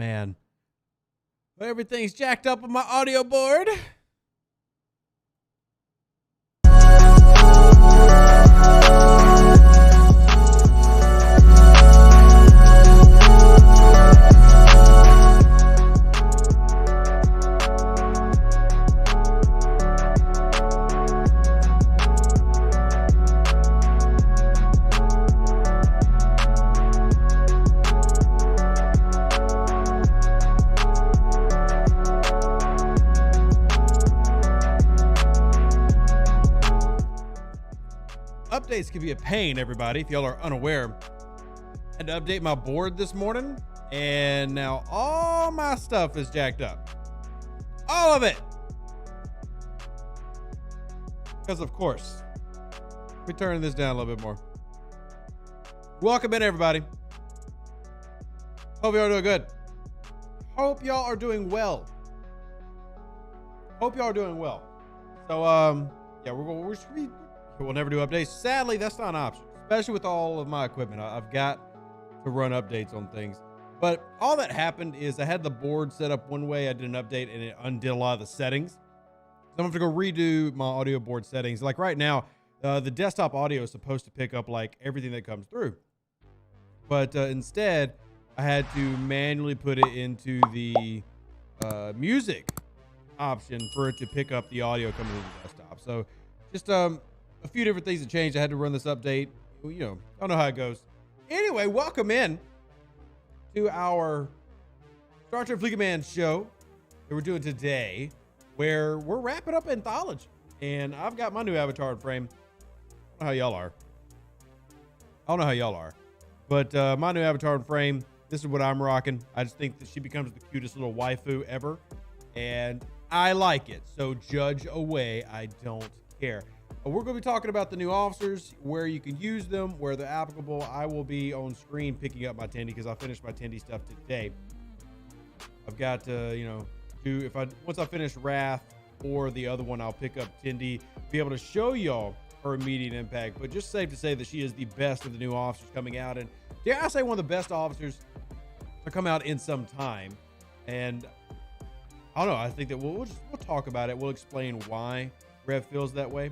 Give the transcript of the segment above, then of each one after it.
Man, everything's jacked up on my audio board. Updates can be a pain, everybody, if y'all are unaware. I had to update my board this morning, and now all my stuff is jacked up. All of it. Because, of course, let me turn this down a little bit more. Welcome in, everybody. Hope y'all are doing good. Hope y'all are doing well. Hope y'all are doing well. So, yeah, we'll never do updates. Sadly, that's not an option, especially with all of my equipment. I've got to run updates on things. But all that happened is I had the board set up one way. I did an update and it undid a lot of the settings. So I'm going to go redo my audio board settings. Like right now, the desktop audio is supposed to pick up like everything that comes through. But instead, I had to manually put it into the music option for it to pick up the audio coming to the desktop. So just a few different things that changed. I had to run this update. You know, I don't know how it goes. Anyway, welcome in to our Star Trek Fleet Command show that we're doing today, where we're wrapping up Anthology. And I've got my new avatar in frame. I don't know how y'all are. But my new avatar in frame, this is what I'm rocking. I just think that she becomes the cutest little waifu ever. And I like it. So judge away. I don't care. We're going to be talking about the new officers, where you can use them, where they're applicable. I will be on screen picking up my Tendi because I finished my Tendi stuff today. I've got to, once I finish Wrath or the other one, I'll pick up Tendi, be able to show y'all her immediate impact. But just safe to say that she is the best of the new officers coming out. And dare I say one of the best officers to come out in some time. And I don't know. I think that we'll talk about it. We'll explain why Rev feels that way.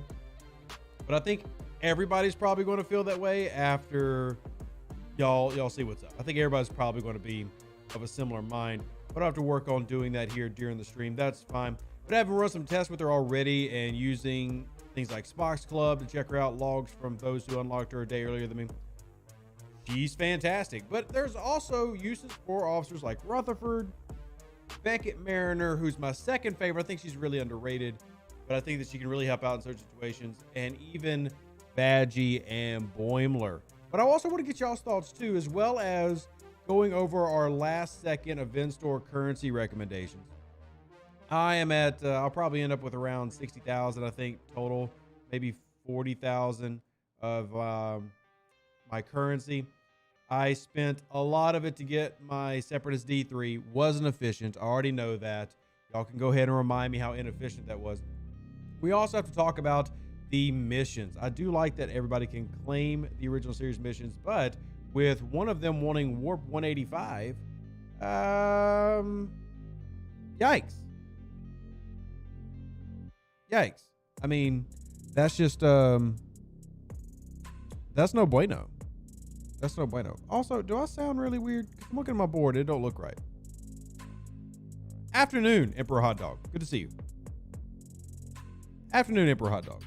But I think everybody's probably going to feel that way after y'all see what's up. I think everybody's probably going to be of a similar mind. But I have to work on doing that here during the stream. That's fine. But I haven't run some tests with her already and using things like Spock's Club to check her out, logs from those who unlocked her a day earlier than me. She's fantastic. But there's also uses for officers like Rutherford, Beckett Mariner, who's my second favorite. I think she's really underrated. But I think that she can really help out in certain situations, and even Badgie and Boimler. But I also want to get y'all's thoughts too, as well as going over our last second event store currency recommendations. I am at, I'll probably end up with around 60,000, I think, total, maybe 40,000 of my currency. I spent a lot of it to get my Separatist D3. Wasn't efficient. I already know that. Y'all can go ahead and remind me how inefficient that was. We also have to talk about the missions. I do like that everybody can claim the original series missions, but with one of them wanting Warp 185, yikes. I mean, that's just, that's no bueno. That's no bueno. Also, do I sound really weird? I'm looking at my board. It don't look right. Afternoon, Emperor Hot Dog. Good to see you. Afternoon, Emperor Hot Dog.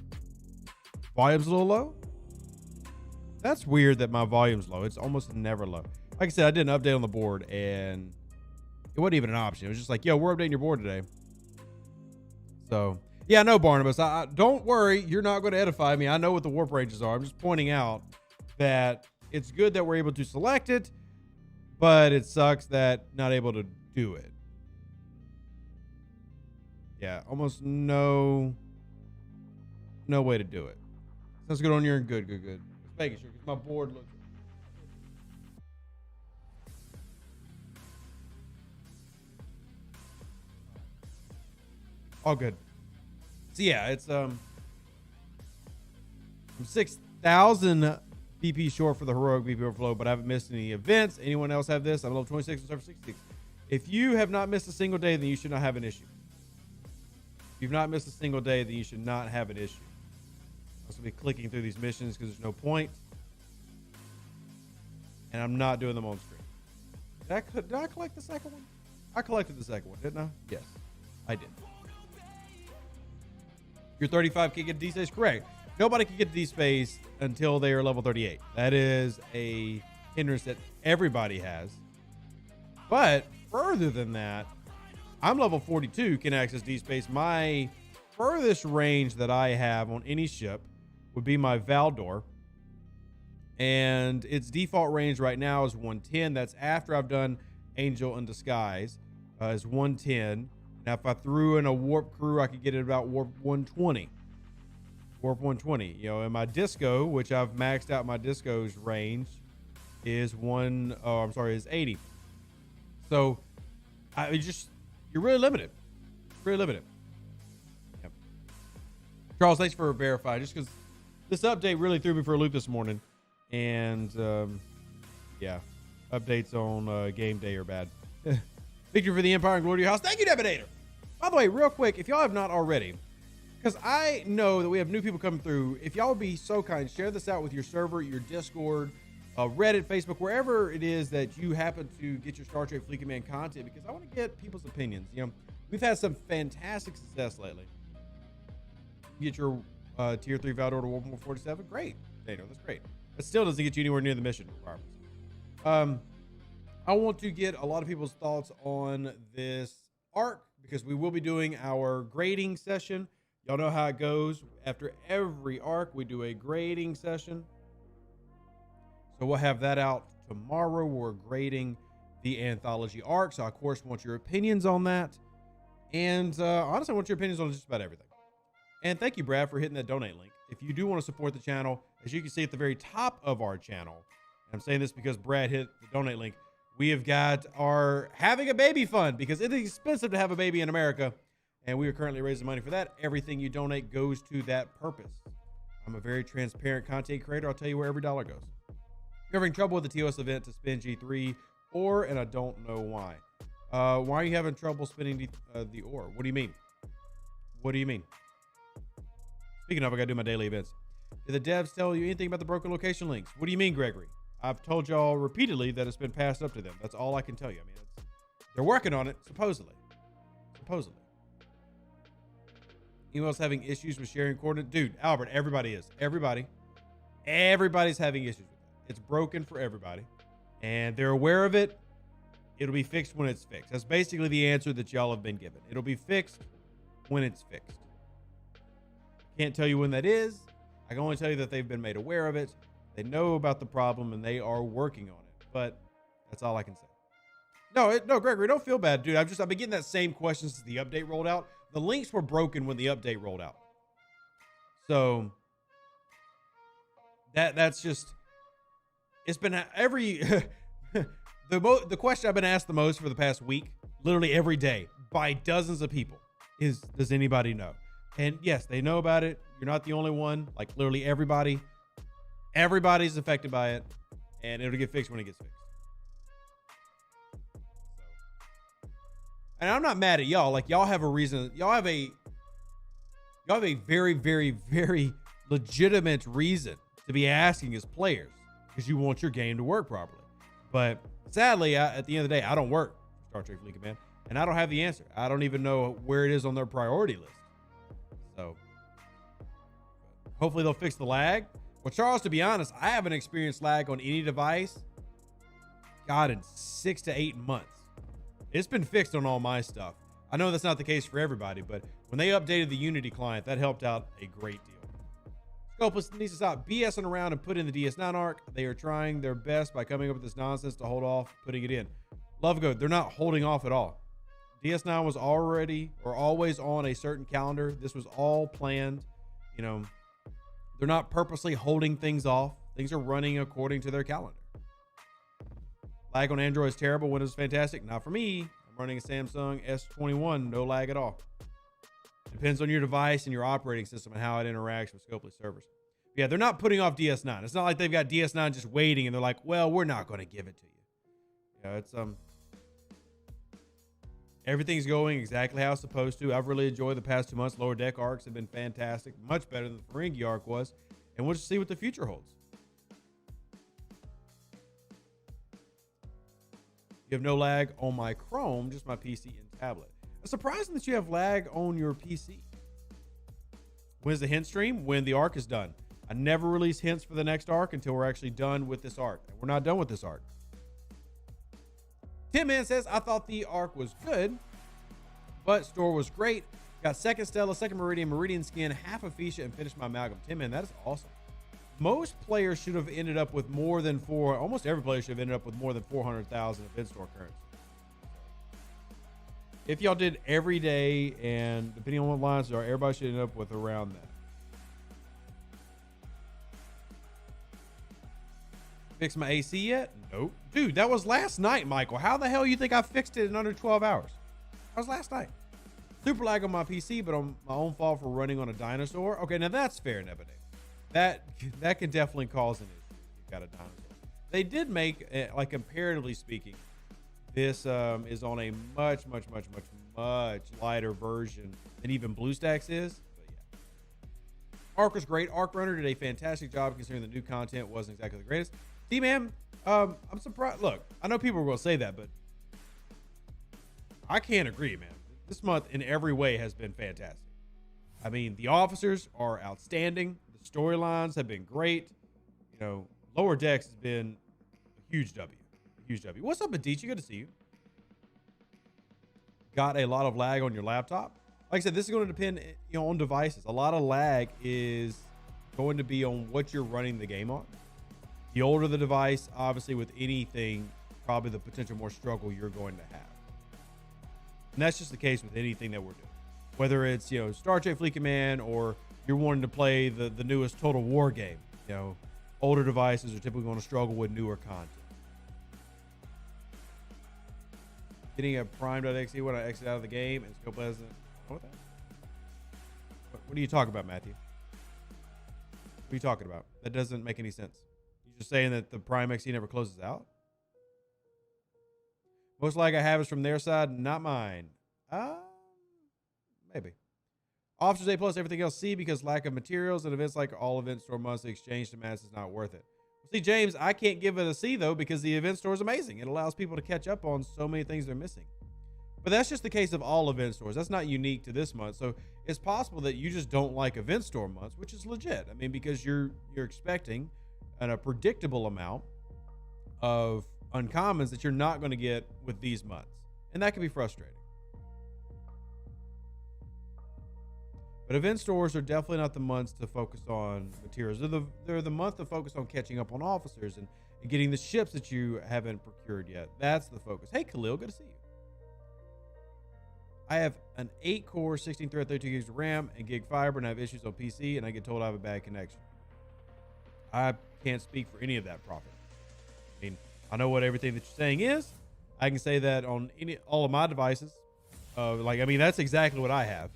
Volume's a little low. That's weird that my volume's low. It's almost never low. Like I said, I did an update on the board and it wasn't even an option. It was just like, yo, we're updating your board today. So, yeah, no, Barnabas. I don't worry. You're not going to edify me. I know what the warp ranges are. I'm just pointing out that it's good that we're able to select it, but it sucks that not able to do it. Yeah, almost no way to do it. Sounds good on your end. Good. Just making sure, because my board looks. All good. So yeah, it's I'm 6,000 BP short for the heroic BP overflow, but I haven't missed any events. Anyone else have this? I'm level 26 and server 66. If you have not missed a single day, then you should not have an issue. If you've not missed a single day, then you should not have an issue. I'm just going to be clicking through these missions because there's no point. And I'm not doing them on stream. Did I collect the second one? I collected the second one, didn't I? Yes, I did. Your 35 can get D space, correct. Nobody can get D space until they are level 38. That is a hindrance that everybody has. But further than that, I'm level 42, can access D space. My furthest range that I have on any ship would be my Valdor. And its default range right now is 110. That's after I've done Angel in Disguise, is 110. Now, if I threw in a warp crew, I could get it about warp 120. Warp 120. You know, and my disco, which I've maxed out my disco's range, is is 80. So, you're really limited. Really limited. Yep. Charles, thanks for verifying. Just because this update really threw me for a loop this morning. And, yeah, updates on game day are bad. Victory for the Empire and glory to your house. Thank you, Devidator. By the way, real quick, if y'all have not already, because I know that we have new people coming through, if y'all would be so kind, share this out with your server, your Discord, Reddit, Facebook, wherever it is that you happen to get your Star Trek Fleet Command content, because I want to get people's opinions. You know, we've had some fantastic success lately. You get your Tier 3 Valdor to Warp 147. Great, Daniel, that's great. But still doesn't get you anywhere near the mission requirements. I want to get a lot of people's thoughts on this arc because we will be doing our grading session. Y'all know how it goes. After every arc, we do a grading session. So we'll have that out tomorrow. We're grading the Anthology arc. So I, of course, want your opinions on that. And honestly, I want your opinions on just about everything. And thank you, Brad, for hitting that donate link. If you do want to support the channel, as you can see at the very top of our channel, and I'm saying this because Brad hit the donate link, we have got our having a baby fund because it is expensive to have a baby in America. And we are currently raising money for that. Everything you donate goes to that purpose. I'm a very transparent content creator. I'll tell you where every dollar goes. If you're having trouble with the TOS event to spend G3 ore, and I don't know why. Why are you having trouble spending the ore? What do you mean? What do you mean? Speaking of, I got to do my daily events. Did the devs tell you anything about the broken location links? What do you mean, Gregory? I've told y'all repeatedly that it's been passed up to them. That's all I can tell you. I mean, they're working on it, supposedly. Supposedly. Email's having issues with sharing coordinates. Dude, Albert, everybody is. Everybody's having issues with it. It's broken for everybody. And they're aware of it. It'll be fixed when it's fixed. That's basically the answer that y'all have been given. It'll be fixed when it's fixed. Can't tell you when that is. I can only tell you that they've been made aware of it. They know about the problem and they are working on it. But that's all I can say. No, Gregory, don't feel bad, dude. I've been getting that same question since the update rolled out. The links were broken when the update rolled out. So that's just, it's been every the question I've been asked the most for the past week, literally every day by dozens of people is, does anybody know? And yes, they know about it. You're not the only one. Like literally everybody's affected by it, and it'll get fixed when it gets fixed. And I'm not mad at y'all. Like y'all have a reason. Y'all have a very, very, very legitimate reason to be asking as players because you want your game to work properly. But sadly, at the end of the day, I don't work for Star Trek Fleet Command, and I don't have the answer. I don't even know where it is on their priority list. So hopefully they'll fix the lag. Well, Charles, to be honest, I haven't experienced lag on any device, God, in 6 to 8 months. It's been fixed on all my stuff. I know that's not the case for everybody, but when they updated the Unity client, that helped out a great deal. Scopus needs to stop BSing around and put in the DS9 arc. They are trying their best by coming up with this nonsense to hold off putting it in. Love Good, they're not holding off at all. DS9 was already or always on a certain calendar. This was all planned. You know, they're not purposely holding things off. Things are running according to their calendar. Lag on Android is terrible. Windows is fantastic. Not for me. I'm running a Samsung S21. No lag at all. Depends on your device and your operating system and how it interacts with Scopely servers. Yeah, they're not putting off DS9. It's not like they've got DS9 just waiting and they're like, well, we're not going to give it to you. Yeah, it's Everything's going exactly how it's supposed to. I've really enjoyed the past 2 months. Lower deck arcs have been fantastic, much better than the Ferengi arc was, and we'll just see what the future holds. You have no lag on my Chrome, just my PC and tablet. It's surprising that you have lag on your PC. When's the hint stream? When the arc is done. I never release hints for the next arc until we're actually done with this arc. And we're not done with this arc. Tim Man says, I thought the arc was good, but store was great. Got second Stella, second Meridian, Meridian skin, half of Fuchsia, and finished my amalgam. Tim Man, that is awesome. Most players should have ended up with more than almost every player should have ended up with more than 400,000 event store currency. If y'all did every day, and depending on what lines are, everybody should end up with around that. Fix my AC yet? Nope. Dude, that was last night, Michael. How the hell you think I fixed it in under 12 hours? That was last night. Super lag on my PC, but on my own fault for running on a dinosaur. Okay, now that's fair, Nebade. That can definitely cause an issue. You've got a dinosaur. They did make, like comparatively speaking, this is on a much lighter version than even BlueStacks is. But yeah. Arc was great. Arc Runner did a fantastic job considering the new content wasn't exactly the greatest. T-Man, I'm surprised. Look, I know people are going to say that, but I can't agree, man. This month in every way has been fantastic. I mean, the officers are outstanding. The storylines have been great. You know, Lower Decks has been a huge W. Huge W. What's up, Adichie? Good to see you. Got a lot of lag on your laptop. Like I said, this is going to depend, on devices. A lot of lag is going to be on what you're running the game on. The older the device, obviously with anything, probably the potential more struggle you're going to have. And that's just the case with anything that we're doing. Whether it's, Star Trek Fleet Command or you're wanting to play the newest Total War game. Older devices are typically going to struggle with newer content. Getting a prime.exe when I exit out of the game and scope doesn't. What are you talking about, Matthew? What are you talking about? That doesn't make any sense. You're just saying that the prime XE never closes out? Most lag I have is from their side, not mine. Maybe. Officers A plus, everything else C because lack of materials and events like all event store months exchange to mass is not worth it. See, James, I can't give it a C, though, because the event store is amazing. It allows people to catch up on so many things they're missing. But that's just the case of all event stores. That's not unique to this month. So it's possible that you just don't like event store months, which is legit. I mean, because you're expecting a predictable amount of uncommons that you're not going to get with these months. And that can be frustrating. But event stores are definitely not the months to focus on materials. They're the month to focus on catching up on officers and getting the ships that you haven't procured yet. That's the focus. Hey, Khalil, good to see you. I have an 8-core, 16-thread, 32 gigs of RAM, and gig fiber, and I have issues on PC, and I get told I have a bad connection. I can't speak for any of that prophet. I mean, I know what everything that you're saying is. I can say that on all of my devices. That's exactly what I have.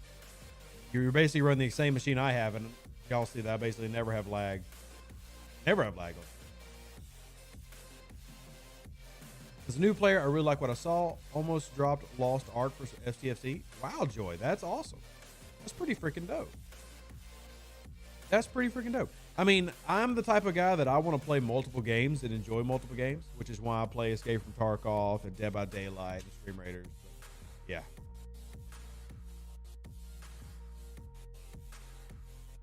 You're basically running the same machine I have, and y'all see that I basically never have lag. Never have lag on. As a new player, I really like what I saw. Almost dropped Lost Ark for STFC. Wow, Joy, that's awesome. That's pretty freaking dope. That's pretty freaking dope. I mean, I'm the type of guy that I want to play multiple games and enjoy multiple games, which is why I play Escape from Tarkov and Dead by Daylight and Stream Raiders. But yeah.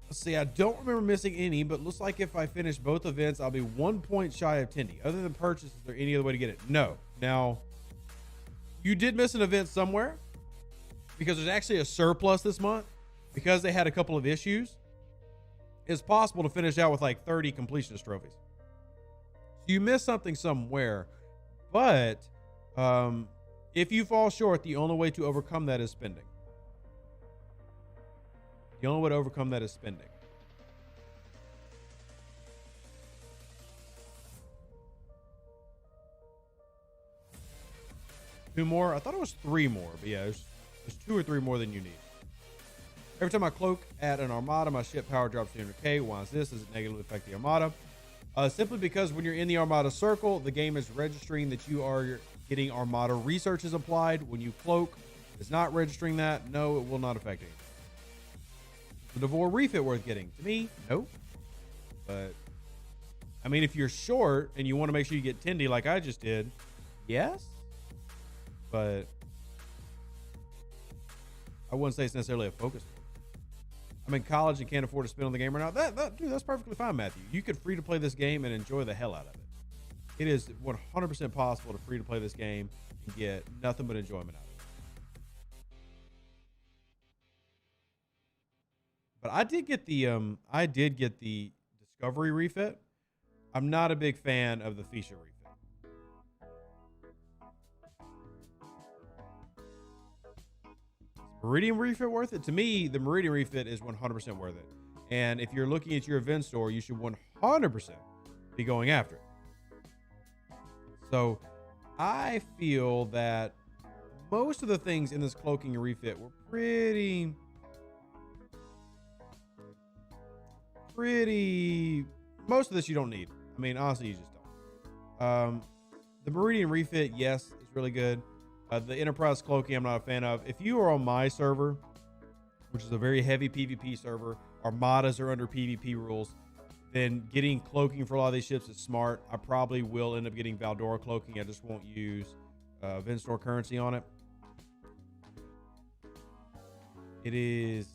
Let's see, I don't remember missing any, but looks like if I finish both events, I'll be 1 point shy of Tendi. Other than purchase, is there any other way to get it? No. Now, you did miss an event somewhere because there's actually a surplus this month because they had a couple of issues. It's possible to finish out with like 30 completionist trophies. So you missed something somewhere, but if you fall short, the only way to overcome that is spending. The only way to overcome that is spending. Two more? I thought it was 3 more, but yeah, there's 2 or 3 more than you need. Every time I cloak at an armada, my ship power drops 300k. Why is this? Does it negatively affect the armada? Simply because when you're in the armada circle, the game is registering that you are getting armada researches applied. When you cloak, It's not registering that. No, it will not affect anything. The Devore refit worth getting? To me, no. But I mean, if you're short and you want to make sure you get Tendi like I just did, yes. But I wouldn't say it's necessarily a focus. I'm in college and can't afford to spend on the game right now. Dude, that's perfectly fine, Matthew. You could free to play this game and enjoy the hell out of it. It is 100% possible to free to play this game and get nothing but enjoyment out of it. But I did get the Discovery refit. I'm not a big fan of the Fisha refit. Meridian refit worth it? To me, the Meridian refit is 100% worth it. And if you're looking at your event store, you should 100% be going after it. So I feel that most of the things in this cloaking refit were pretty, most of this you don't need. I mean, honestly, you just don't. The Meridian refit, yes, is really good. The Enterprise cloaking, I'm not a fan of. If you are on my server, which is a very heavy PvP server, armadas are under PvP rules, then getting cloaking for a lot of these ships is smart. I probably will end up getting Valdora cloaking. I just won't use event store currency on it. It is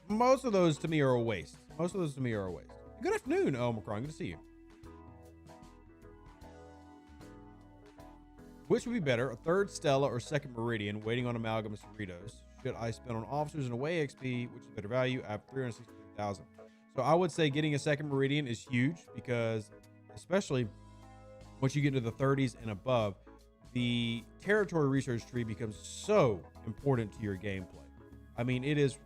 most of those to me are a waste. Good afternoon, Omicron. Good to see you. Which would be better, a third Stella or second Meridian waiting on Amalgam Cerritos? Should I spend on officers and away XP, which is better value? I have 363,000. So I would say getting a second Meridian is huge because, especially once you get into the 30s and above, the territory research tree becomes so important to your gameplay. I mean, it is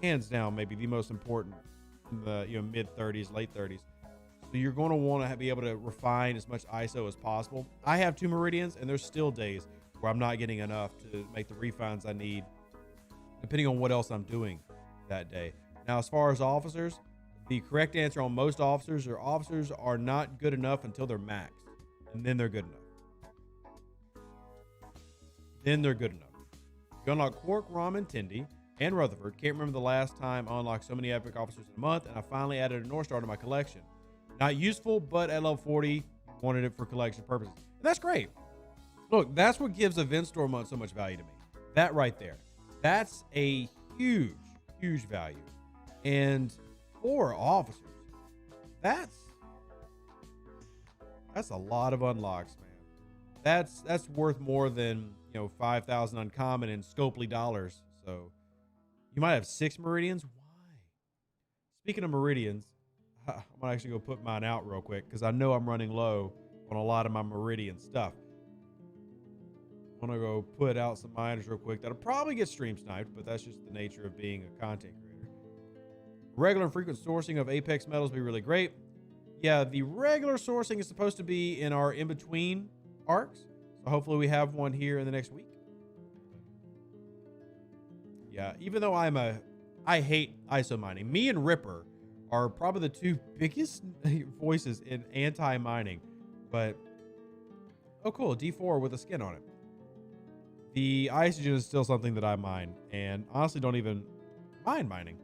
hands down maybe the most important in the mid 30s, late 30s. So you're going to want to be able to refine as much ISO as possible. I have 2 Meridians, and there's still days where I'm not getting enough to make the refines I need, depending on what else I'm doing that day. Now, as far as officers, the correct answer on most officers are not good enough until they're maxed, and then they're good enough. You unlock Quark, Rom, and Tendi, and Rutherford. Can't remember the last time I unlocked so many epic officers in a month, and I finally added a North Star to my collection. Not useful, but at level 40, wanted it for collection purposes. And that's great. Look, that's what gives event store month so much value to me. That right there. That's a huge, huge value. And for officers, that's a lot of unlocks, man. That's worth more than 5,000 uncommon and Scopely dollars. So you might have 6 Meridians. Why? Speaking of Meridians, I'm gonna actually go put mine out real quick because I know I'm running low on a lot of my Meridian stuff. I'm gonna go put out some miners real quick. That'll probably get stream sniped, but that's just the nature of being a content creator. Regular and frequent sourcing of Apex metals would be really great. Yeah, the regular sourcing is supposed to be in our in-between arcs. So hopefully we have one here in the next week. Yeah, even though I hate ISO mining. Me and Ripper are probably the 2 biggest voices in anti-mining. But, oh cool, D4 with a skin on it. The Isogen is still something that I mine, and honestly don't even mind mining.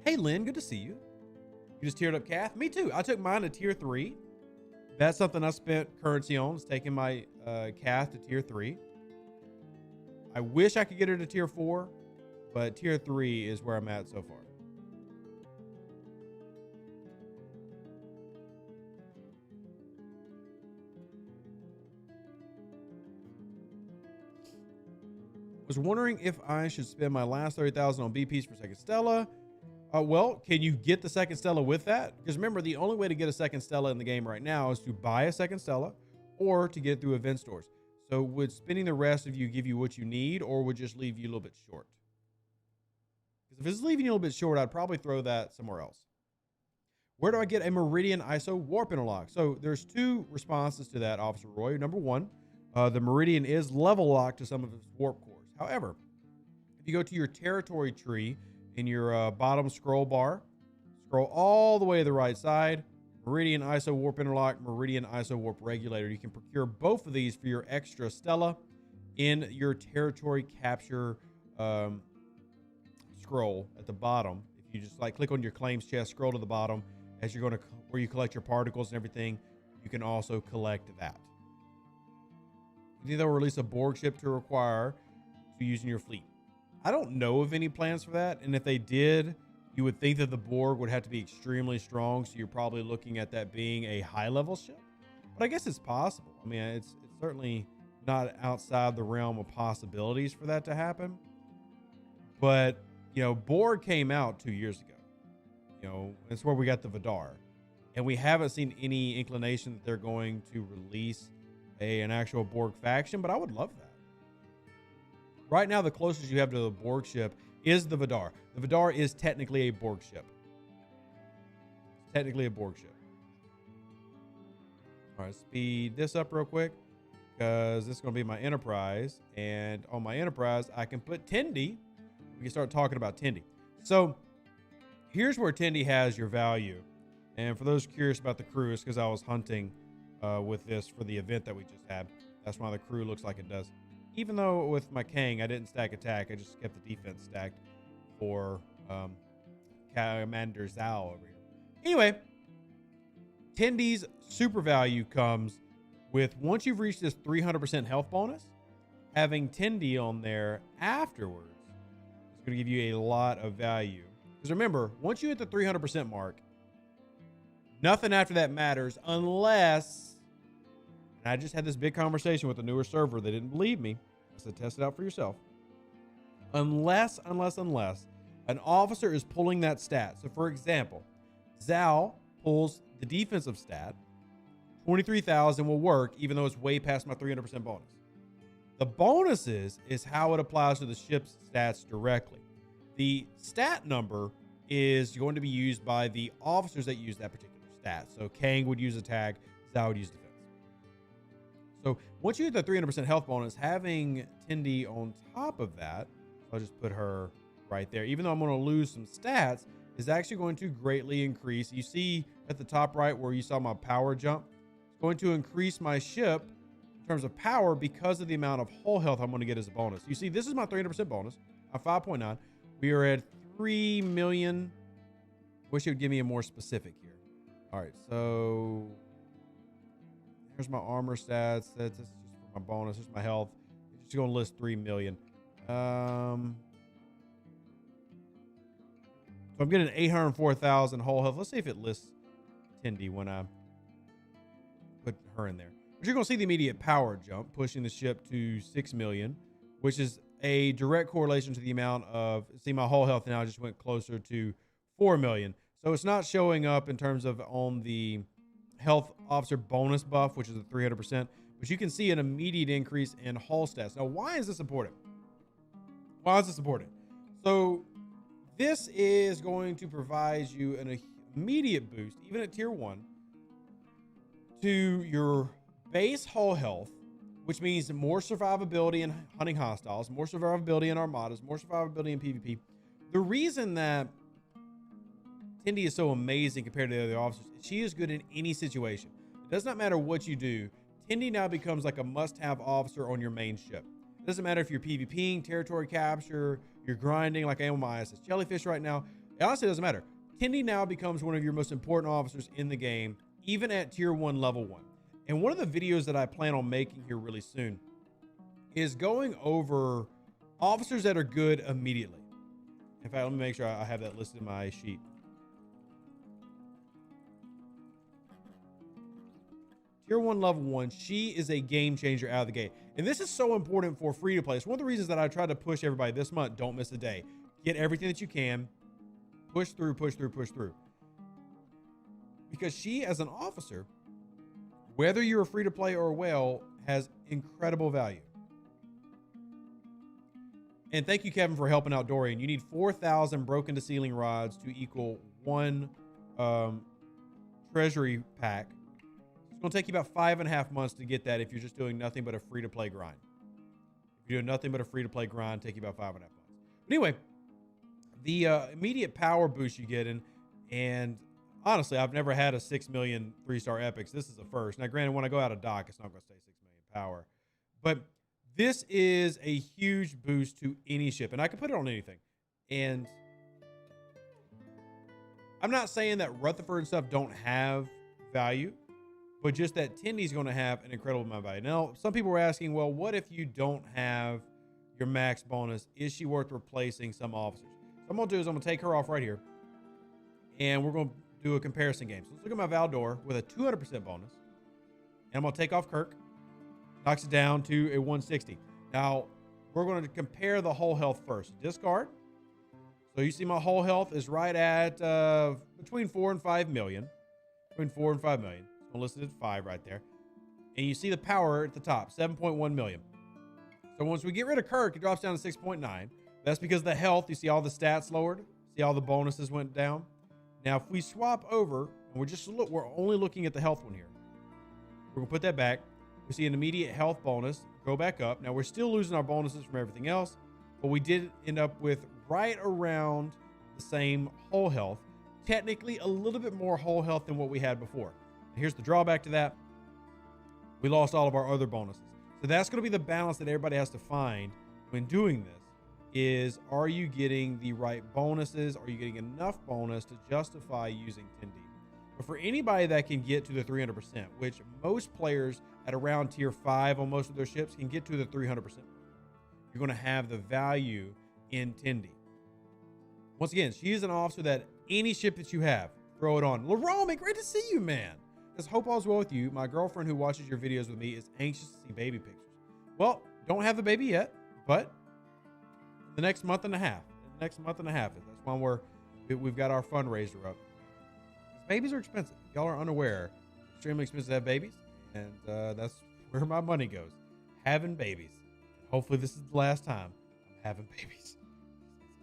Hey Lynn, good to see you. You just tiered up Cath? Me too. I took mine to tier 3. That's something I spent currency on, is taking my Cath to tier 3. I wish I could get her to tier 4, but tier 3 is where I'm at so far. Was wondering if I should spend my last 30,000 on BPs for second Stella. Well, can you get the second Stella with that? Because remember, the only way to get a second Stella in the game right now is to buy a second Stella or to get it through event stores. So would spending the rest of you give you what you need, or would just leave you a little bit short? Because if it's leaving you a little bit short, I'd probably throw that somewhere else. Where do I get a Meridian ISO warp interlock? So there's 2 responses to that, Officer Roy. Number 1, the Meridian is level locked to some of its warp cores. However, if you go to your territory tree in your bottom scroll bar, scroll all the way to the right side, Meridian ISO Warp Interlock, Meridian ISO Warp Regulator. You can procure both of these for your extra Stella in your territory capture scroll at the bottom. If you just like click on your claims chest, scroll to the bottom as you're going to where you collect your particles and everything, you can also collect that. You think they'll release a Borg ship to require to use in your fleet? I don't know of any plans for that, and if they did, you would think that the Borg would have to be extremely strong, so you're probably looking at that being a high-level ship. But I guess it's possible. I mean, it's certainly not outside the realm of possibilities for that to happen. But, you know, Borg came out 2 years ago. You know, it's where we got the Vidar. And we haven't seen any inclination that they're going to release an actual Borg faction, but I would love that. Right now, the closest you have to the Borg ship is the Vidar. The Vidar is technically a Borg ship. It's technically a Borg ship. All right, speed this up real quick because this is going to be my Enterprise. And on my Enterprise, I can put Tendi. We can start talking about Tendi. So here's where Tendi has your value. And for those curious about the crew, it's because I was hunting with this for the event that we just had. That's why the crew looks like it does. Even though with my Kang, I didn't stack attack. I just kept the defense stacked for Commander Zhao over here. Anyway, Tendi's super value comes with, once you've reached this 300% health bonus, having Tendi on there afterwards is going to give you a lot of value. Because remember, once you hit the 300% mark, nothing after that matters unless, and I just had this big conversation with a newer server. They didn't believe me. I said, test it out for yourself. Unless an officer is pulling that stat. So for example, Zhao pulls the defensive stat. 23,000 will work even though it's way past my 300% bonus. The bonuses is how it applies to the ship's stats directly. The stat number is going to be used by the officers that use that particular stat. So Kang would use attack, Zhao would use defense. So once you hit the 300% health bonus, having Tendi on top of that, I'll just put her right there. Even though I'm going to lose some stats, is actually going to greatly increase. You see at the top right where you saw my power jump? It's going to increase my ship in terms of power because of the amount of hull health I'm going to get as a bonus. You see, this is my 300% bonus. I'm 5.9. We are at 3 million. Wish it would give me a more specific here. All right, so here's my armor stats. That's just for my bonus. Here's my health. It's just going to list 3 million. So I'm getting 804,000 whole health. Let's see if it lists Tendi when I put her in there. But you're going to see the immediate power jump, pushing the ship to 6 million, which is a direct correlation to the amount of, see, my whole health now just went closer to 4 million. So it's not showing up in terms of on the health officer bonus buff, which is a 300%, but you can see an immediate increase in hull stats. Now, why is this important? Why is this important? So this is going to provide you an immediate boost, even at tier 1, to your base hull health, which means more survivability in hunting hostiles, more survivability in armadas, more survivability in PvP. The reason that Tendi is so amazing compared to the other officers, she is good in any situation. It does not matter what you do. Tendi now becomes like a must-have officer on your main ship. It doesn't matter if you're PvPing, territory capture, you're grinding like I am with my ISS Jellyfish right now. It honestly doesn't matter. Tendi now becomes one of your most important officers in the game, even at tier 1, level 1. And one of the videos that I plan on making here really soon is going over officers that are good immediately. In fact, let me make sure I have that listed in my sheet. Tier 1, level 1, she is a game changer out of the gate. And this is so important for free to play. It's one of the reasons that I try to push everybody this month. Don't miss a day. Get everything that you can. Push through, push through, push through. Because she, as an officer, whether you're a free to play or a whale, has incredible value. And thank you, Kevin, for helping out Dorian. You need 4,000 broken to ceiling rods to equal 1 treasury pack. It's going to take you about 5.5 months to get that if you're just doing nothing but a free-to-play grind. If you're doing nothing but a free-to-play grind, take you about 5.5 months. But anyway, the immediate power boost you get, and Honestly, I've never had a 6 million 3-star epics. This is a first. Now, granted, when I go out of dock, it's not going to stay 6 million power. But this is a huge boost to any ship. And I can put it on anything. And I'm not saying that Rutherford and stuff don't have value, but just that Tendi's going to have an incredible amount of value. Now, some people were asking, well, what if you don't have your max bonus? Is she worth replacing some officers? So I'm going to do is I'm going to take her off right here, and we're going to do a comparison game. So let's look at my Valdor with a 200% bonus, and I'm going to take off Kirk, knocks it down to a 160. Now, we're going to compare the whole health first. Discard. So you see my whole health is right at between 4 and 5 million. Between 4 and 5 million. I'm listed at 5 right there. And you see the power at the top, 7.1 million. So once we get rid of Kirk, it drops down to 6.9. That's because the health, you see all the stats lowered. See all the bonuses went down. Now, if we swap over, and we're only looking at the health one here. We're gonna put that back. We see an immediate health bonus, go back up. Now we're still losing our bonuses from everything else, but we did end up with right around the same whole health. Technically a little bit more whole health than what we had before. Here's the drawback to that. We lost all of our other bonuses. So that's going to be the balance that everybody has to find when doing this is, are you getting the right bonuses? Are you getting enough bonus to justify using Tendi? But for anybody that can get to the 300%, which most players at around tier 5 on most of their ships can get to the 300%, you're going to have the value in Tendi. Once again, she is an officer that any ship that you have, throw it on. Larome, great to see you, man. Just hope all's well with you. My girlfriend who watches your videos with me is anxious to see baby pictures. Well, don't have the baby yet, but the next month and a half. That's when we've got our fundraiser up. Babies are expensive. If y'all are unaware, it's extremely expensive to have babies, and that's where my money goes. Having babies. Hopefully this is the last time I'm having babies.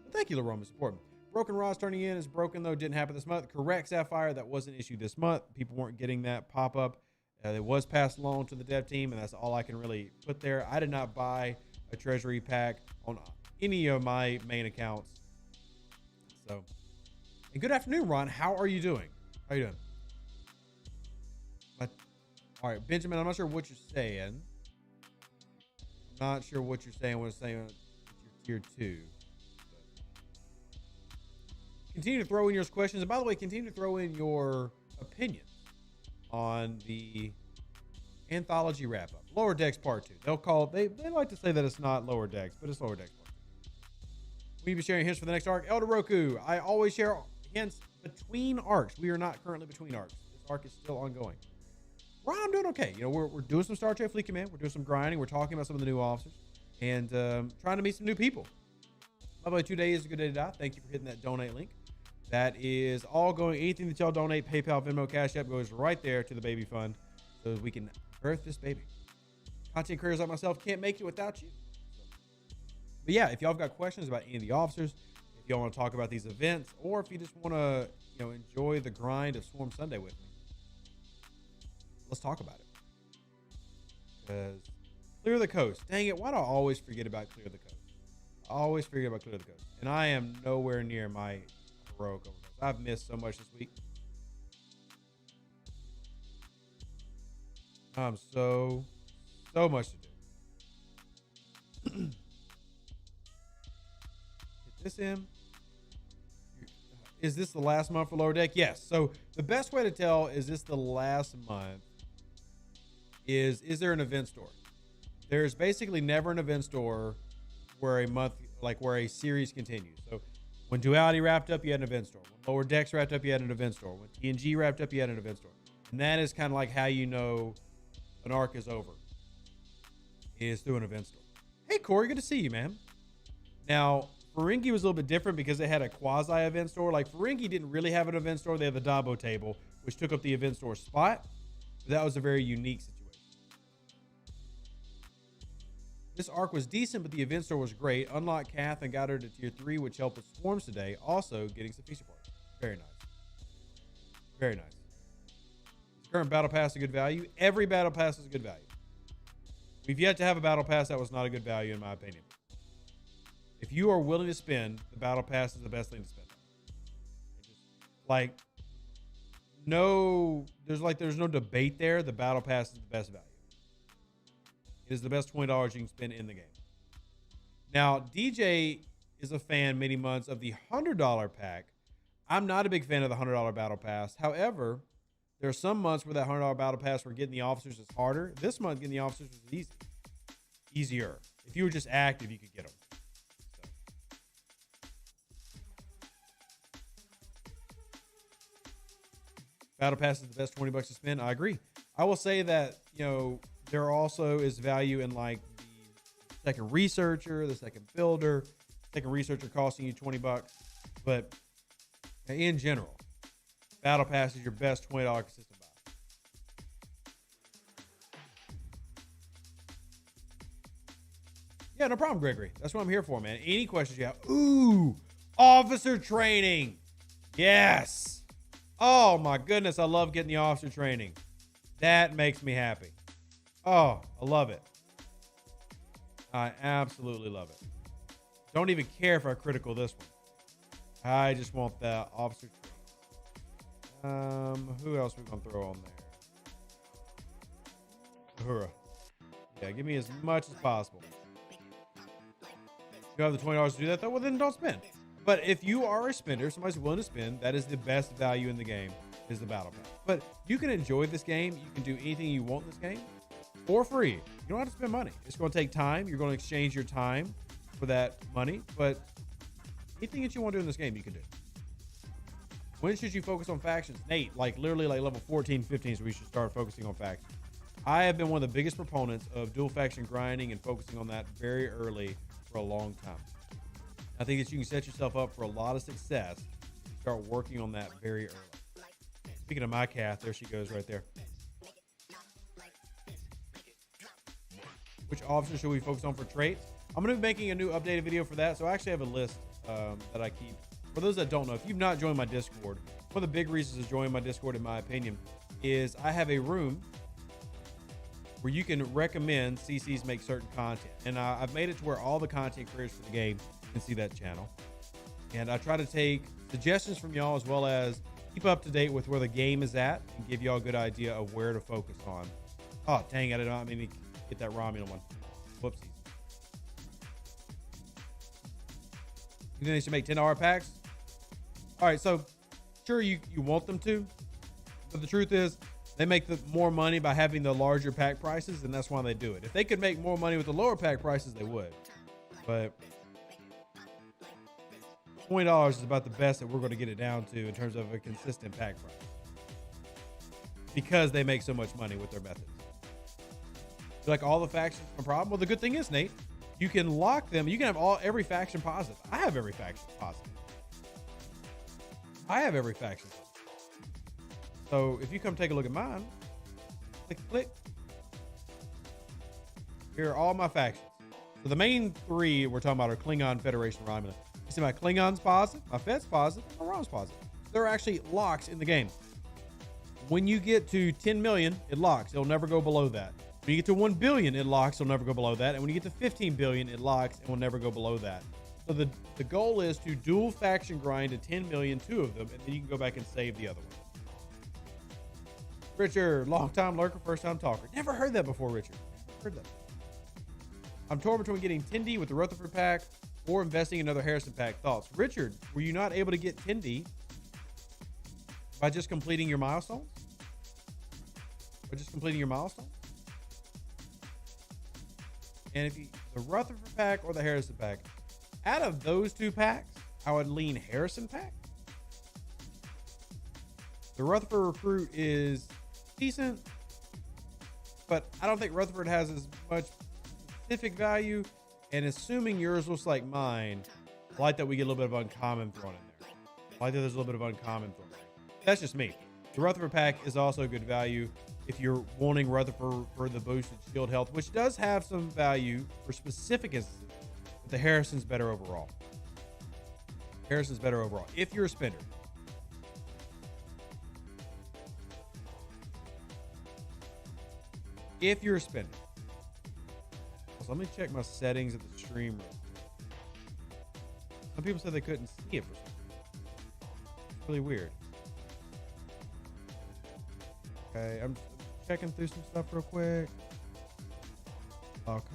But thank you, Larome, for supporting me. Broken Rods turning in is broken, though. Didn't happen this month. Correct Sapphire, that was an issue this month. People weren't getting that pop-up. It was passed along to the dev team, and that's all I can really put there. I did not buy a treasury pack on any of my main accounts. So, and good afternoon, Ron. How are you doing? How are you doing? All right, Benjamin, I'm not sure what you're saying. When it's saying tier 2. Continue to throw in your questions. And by the way, continue to throw in your opinions on the Anthology wrap-up. Lower Decks Part 2. They like to say that it's not Lower Decks, but it's Lower Decks Part 2. Will you be sharing hints for the next arc? Elder Roku, I always share hints between arcs. We are not currently between arcs. This arc is still ongoing. Ron, I'm doing okay. You know, we're doing some Star Trek Fleet Command. We're doing some grinding. We're talking about some of the new officers and trying to meet some new people. By the way, today is a good day to die. Thank you for hitting that donate link. That is all going, anything that y'all donate, PayPal, Venmo, Cash App, goes right there to the baby fund so that we can birth this baby. Content creators like myself can't make it without you. But yeah, if y'all have got questions about any of the officers, if y'all want to talk about these events, or if you just want to, enjoy the grind of Swarm Sunday with me, let's talk about it. Because Clear the Coast. Dang it, why do I always forget about Clear the Coast? I always forget about Clear the Coast. And I am nowhere near my heroic overdose. I've missed so much this week. So much to do. Hit this in. Is this the last month for Lower Deck? Yes. So the best way to tell, is this the last month, is there an event store? There's basically never an event store where a month, like where a series continues. So when Duality wrapped up, you had an event store. When Lower Decks wrapped up, you had an event store. When TNG wrapped up, you had an event store. And that is kind of like how you know an arc is over, is through an event store. Hey, Corey, good to see you, man. Now, Ferengi was a little bit different because they had a quasi-event store. Like, Ferengi didn't really have an event store. They had the Dabo table, which took up the event store spot. But that was a very unique situation. This arc was decent, but the event store was great. Unlocked Cath and got her to tier 3, which helped with Swarms today. Also, getting some feature parts. Very nice. Very nice. This current battle pass is a good value. Every battle pass is a good value. We've yet to have a battle pass that was not a good value, in my opinion. If you are willing to spend, the battle pass is the best thing to spend. Like, there's no debate there. The battle pass is the best value. It is the best $20 you can spend in the game. Now, DJ is a fan many months of the $100 pack. I'm not a big fan of the $100 battle pass. However, there are some months where that $100 battle pass, where getting the officers is harder. This month, getting the officers is easier. If you were just active, you could get them. So. Battle pass is the best $20 to spend. I agree. I will say that, there also is value in like the second researcher, the second builder. Second researcher costing you $20, but in general, battle pass is your best $20 consistent buy. Yeah, no problem, Gregory. That's what I'm here for, man. Any questions you have? Ooh, officer training. Yes. Oh my goodness, I love getting the officer training. That makes me happy. Oh, I love it. I absolutely love it. Don't even care if I critical this one. I just want the officer training. Who else we gonna throw on there? Uhura. Yeah, give me as much as possible. You have the $20 to do that though? Well, then don't spend. But if you are a spender, somebody's willing to spend, that is the best value in the game, is the battle pass. But you can enjoy this game. You can do anything you want in this game for free. You don't have to spend money. It's going to take time. You're going to exchange your time for that money. But anything that you want to do in this game, you can do. When should you focus on factions? Nate, literally level 14, 15, so we should start focusing on factions. I have been one of the biggest proponents of dual faction grinding and focusing on that very early for a long time. I think that you can set yourself up for a lot of success if you start working on that very early. Speaking of my Cath, there she goes right there. Which officer should we focus on for traits? I'm going to be making a new updated video for that. So I actually have a list that I keep. For those that don't know, if you've not joined my Discord, one of the big reasons to join my Discord, in my opinion, is I have a room where you can recommend CCs make certain content. And I've made it to where all the content creators for the game can see that channel. And I try to take suggestions from y'all, as well as keep up to date with where the game is at and give y'all a good idea of where to focus on. Oh, dang, I did not mean to get that Romulan one. Whoopsies. You think they should make $10 packs? All right, so sure, you want them to, but the truth is they make more money by having the larger pack prices, and that's why they do it. If they could make more money with the lower pack prices, they would. But $20 is about the best that we're going to get it down to in terms of a consistent pack price, because they make so much money with their methods. Like all the factions, no problem. Well, the good thing is, Nate, you can lock them. You can have every faction positive. I have every faction positive. I have every faction positive. So if you come take a look at mine, click. Here are all my factions. So the main three we're talking about are Klingon, Federation, Romulan. You see my Klingon's positive, my Fed's positive, and my Rom's positive. They're actually locks in the game. When you get to 10 million, it locks. It'll never go below that. When you get to 1 billion, it locks. It'll never go below that. And when you get to 15 billion, it locks and will never go below that. So the goal is to dual faction grind to 10 million, 2 of them, and then you can go back and save the other one. Richard, long time lurker, first time talker. Never heard that before, Richard. Never heard that. I'm torn between getting Tendi with the Rutherford pack or investing in another Harrison pack. Thoughts? Richard, were you not able to get Tendi by just completing your milestones? By just completing your milestones? And if the Rutherford pack or the Harrison pack, out of those two packs, I would lean Harrison pack. The Rutherford recruit is decent, but I don't think Rutherford has as much specific value. And assuming yours looks like mine, I like that we get a little bit of uncommon thrown in there. I like that there's a little bit of uncommon thrown in there. That's just me. The Rutherford pack is also good value if you're wanting Rutherford for the boosted shield health, which does have some value for specific instances, but the Harrison's better overall. Harrison's better overall if you're a spender. If you're a spender. So let me check my settings of the stream real quick. Some people said they couldn't see it for some reason. It's really weird. Okay, I'm checking through some stuff real quick.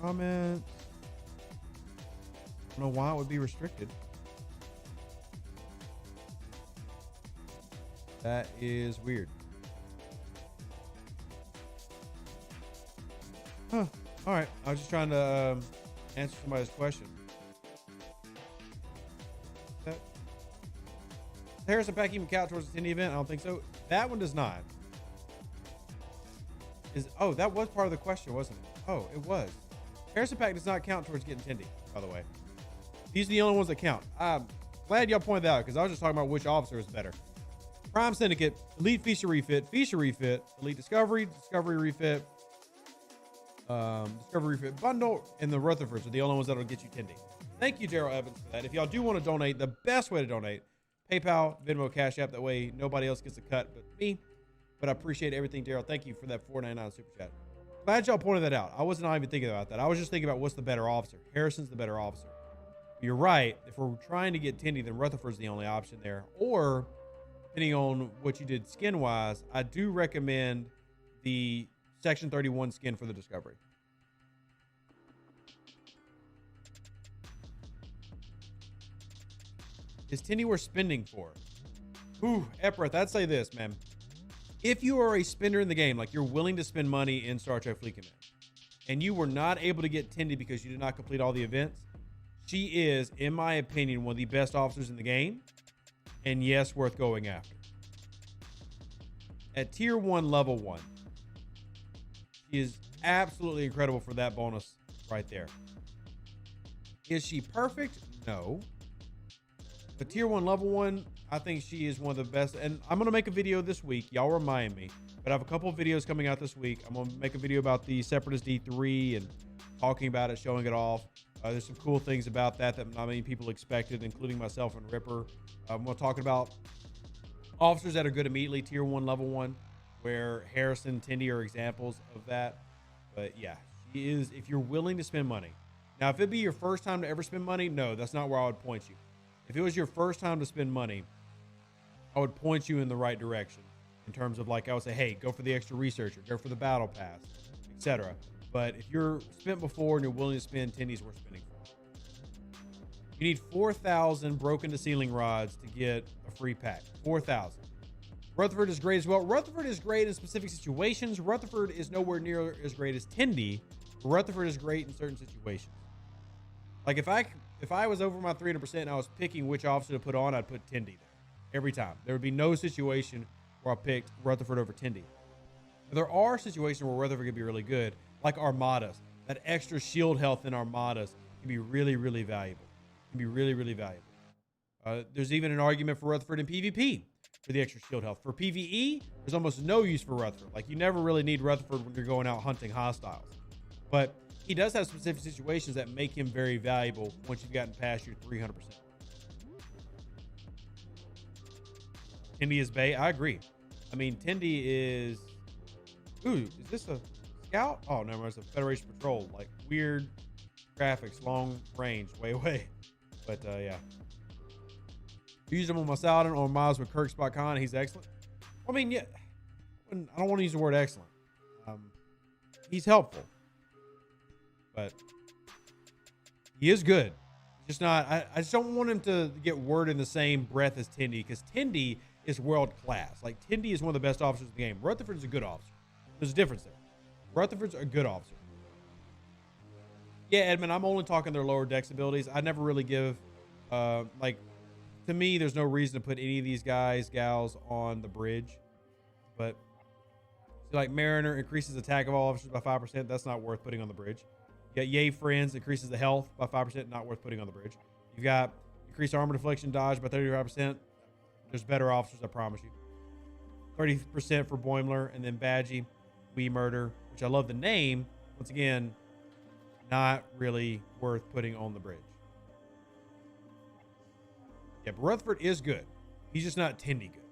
Comments. I don't know why it would be restricted. That is weird. Huh. All right. I was just trying to answer somebody's question. Harrison Pack even count towards the Tendi event? I don't think so. That one does not. Oh, that was part of the question, wasn't it? Oh, it was. Harrison Pack does not count towards getting Tendi, by the way. These are the only ones that count. I'm glad y'all pointed that out because I was just talking about which officer is better. Prime Syndicate, Elite Feature Refit, Elite Discovery, Discovery Refit, Discovery Refit Bundle, and the Rutherfords are the only ones that will get you Tendi. Thank you, Daryl Evans, for that. If y'all do want to donate, the best way to donate, PayPal, Venmo, Cash App. That way nobody else gets a cut but me. But I appreciate everything, Daryl. Thank you for that $4.99 super chat. Glad y'all pointed that out. I wasn't even thinking about that. I was just thinking about what's the better officer. Harrison's the better officer. You're right. If we're trying to get Tendi, then Rutherford's the only option there. Or, depending on what you did skin-wise, I do recommend the Section 31 skin for the Discovery. Is Tendi worth spending for? Ooh, Epworth, I'd say this, man. If you are a spender in the game, like you're willing to spend money in Star Trek Fleet Command, and you were not able to get Tendi because you did not complete all the events, she is, in my opinion, one of the best officers in the game, and yes, worth going after. At Tier 1, Level 1, she is absolutely incredible for that bonus right there. Is she perfect? No. But Tier 1, Level 1, I think she is one of the best. And I'm going to make a video this week. Y'all remind me. But I have a couple of videos coming out this week. I'm going to make a video about the Separatist D3 and talking about it, showing it off. There's some cool things about that not many people expected, including myself and Ripper. We're talking about officers that are good immediately, Tier 1, Level 1, where Harrison and Tendi are examples of that. But yeah, she is, if you're willing to spend money. Now, if it'd be your first time to ever spend money, no, that's not where I would point you. If it was your first time to spend money, I would point you in the right direction in terms of, like, I would say, hey, go for the extra researcher, go for the battle pass, etc. But if you're spent before and you're willing to spend, Tendi's worth spending for. You need 4,000 broken to ceiling rods to get a free pack. 4,000. Rutherford is great as well. Rutherford is great in specific situations. Rutherford is nowhere near as great as Tendi. Rutherford is great in certain situations. Like if I was over my 300% and I was picking which officer to put on, I'd put Tendi there every time. There would be no situation where I picked Rutherford over Tendi. But there are situations where Rutherford could be really good, like Armadas. That extra shield health in Armadas can be really, really valuable. Can be really, really valuable. There's even an argument for Rutherford in PvP for the extra shield health. For PvE, there's almost no use for Rutherford. Like you never really need Rutherford when you're going out hunting hostiles. But he does have specific situations that make him very valuable once you've gotten past your 300%. Tendi is Bay. I agree. I mean, Tendi is... Ooh, is this a scout? Oh, no, it's a Federation patrol. Like, weird graphics, long range, way away. But, yeah. Used him on my Saladin or Miles with Kirk Spot Con. He's excellent. I mean, yeah. I don't want to use the word excellent. He's helpful. But he is good. Just not... I just don't want him to get word in the same breath as Tendi, because Tendi is world class. Like, Tendi is one of the best officers in the game. Rutherford is a good officer. There's a difference there. Rutherford's a good officer. Yeah, Edmund, I'm only talking their lower dex abilities. I never really give, like, to me, there's no reason to put any of these guys, gals on the bridge. But, so like, Mariner increases attack of all officers by 5%. That's not worth putting on the bridge. You got Yay Friends, increases the health by 5%. Not worth putting on the bridge. You've got increased armor deflection dodge by 35%. There's better officers, I promise you. 30% for Boimler, and then Badgie, We Murder, which I love the name. Once again, not really worth putting on the bridge. Yeah, but Rutherford is good. He's just not Tendi good.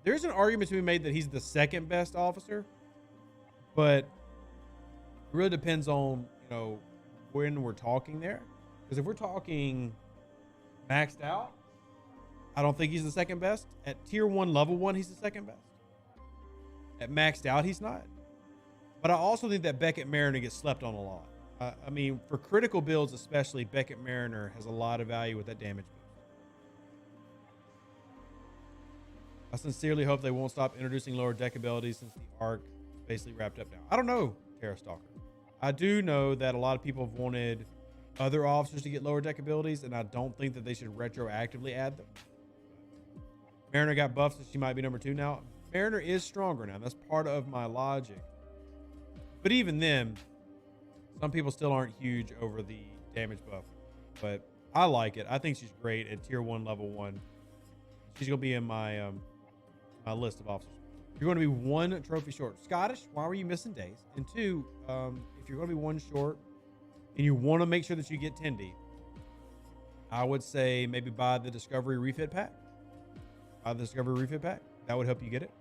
There's an argument to be made that he's the second best officer, but it really depends on, you know, when we're talking there. Because if we're talking maxed out, I don't think he's the second best. At Tier 1, Level 1, he's the second best. At maxed out, he's not. But I also think that Beckett Mariner gets slept on a lot. I mean, for critical builds especially, Beckett Mariner has a lot of value with that damage boost. I sincerely hope they won't stop introducing lower deck abilities since the arc is basically wrapped up now. I don't know, Terra Stalker. I do know that a lot of people have wanted other officers to get lower deck abilities, and I don't think that they should retroactively add them. Mariner got buffed, so she might be number 2 now. Mariner is stronger now. That's part of my logic. But even then, some people still aren't huge over the damage buff. But I like it. I think she's great at tier 1, level 1. She's going to be in my my list of officers. You're going to be 1 trophy short. Scottish, why were you missing days? And 2, if you're going to be 1 short and you want to make sure that you get Tendi, I would say maybe buy the Discovery Refit Pack. Buy the Discovery Refit Pack. That would help you get it.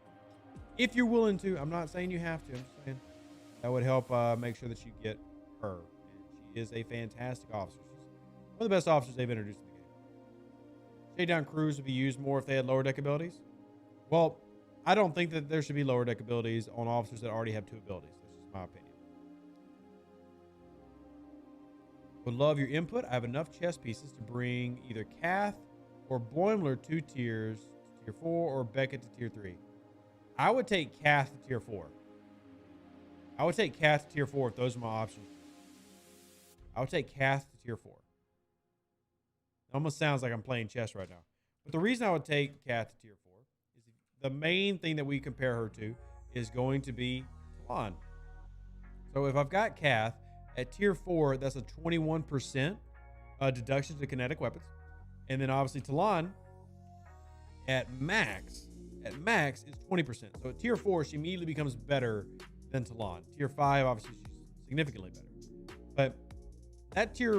If you're willing to. I'm not saying you have to. I'm just saying that would help make sure that you get her. And she is a fantastic officer. She's one of the best officers they've introduced in the game. Shade down crews would be used more if they had lower deck abilities. Well, I don't think that there should be lower deck abilities on officers that already have 2 abilities. That's just my opinion. Would love your input. I have enough chess pieces to bring either Cath or Boimler 2 tiers to tier 4 or Beckett to tier 3. I would take Cath to tier 4. I would take Cath to tier 4 if those are my options. I would take Cath to tier 4. It almost sounds like I'm playing chess right now. But the reason I would take Cath to tier 4 is the main thing that we compare her to is going to be Talon. So if I've got Cath at tier 4, that's a 21% deduction to kinetic weapons. And then obviously Talon at max is 20%. So at tier 4, she immediately becomes better than Talon. Tier 5, obviously, she's significantly better. But that tier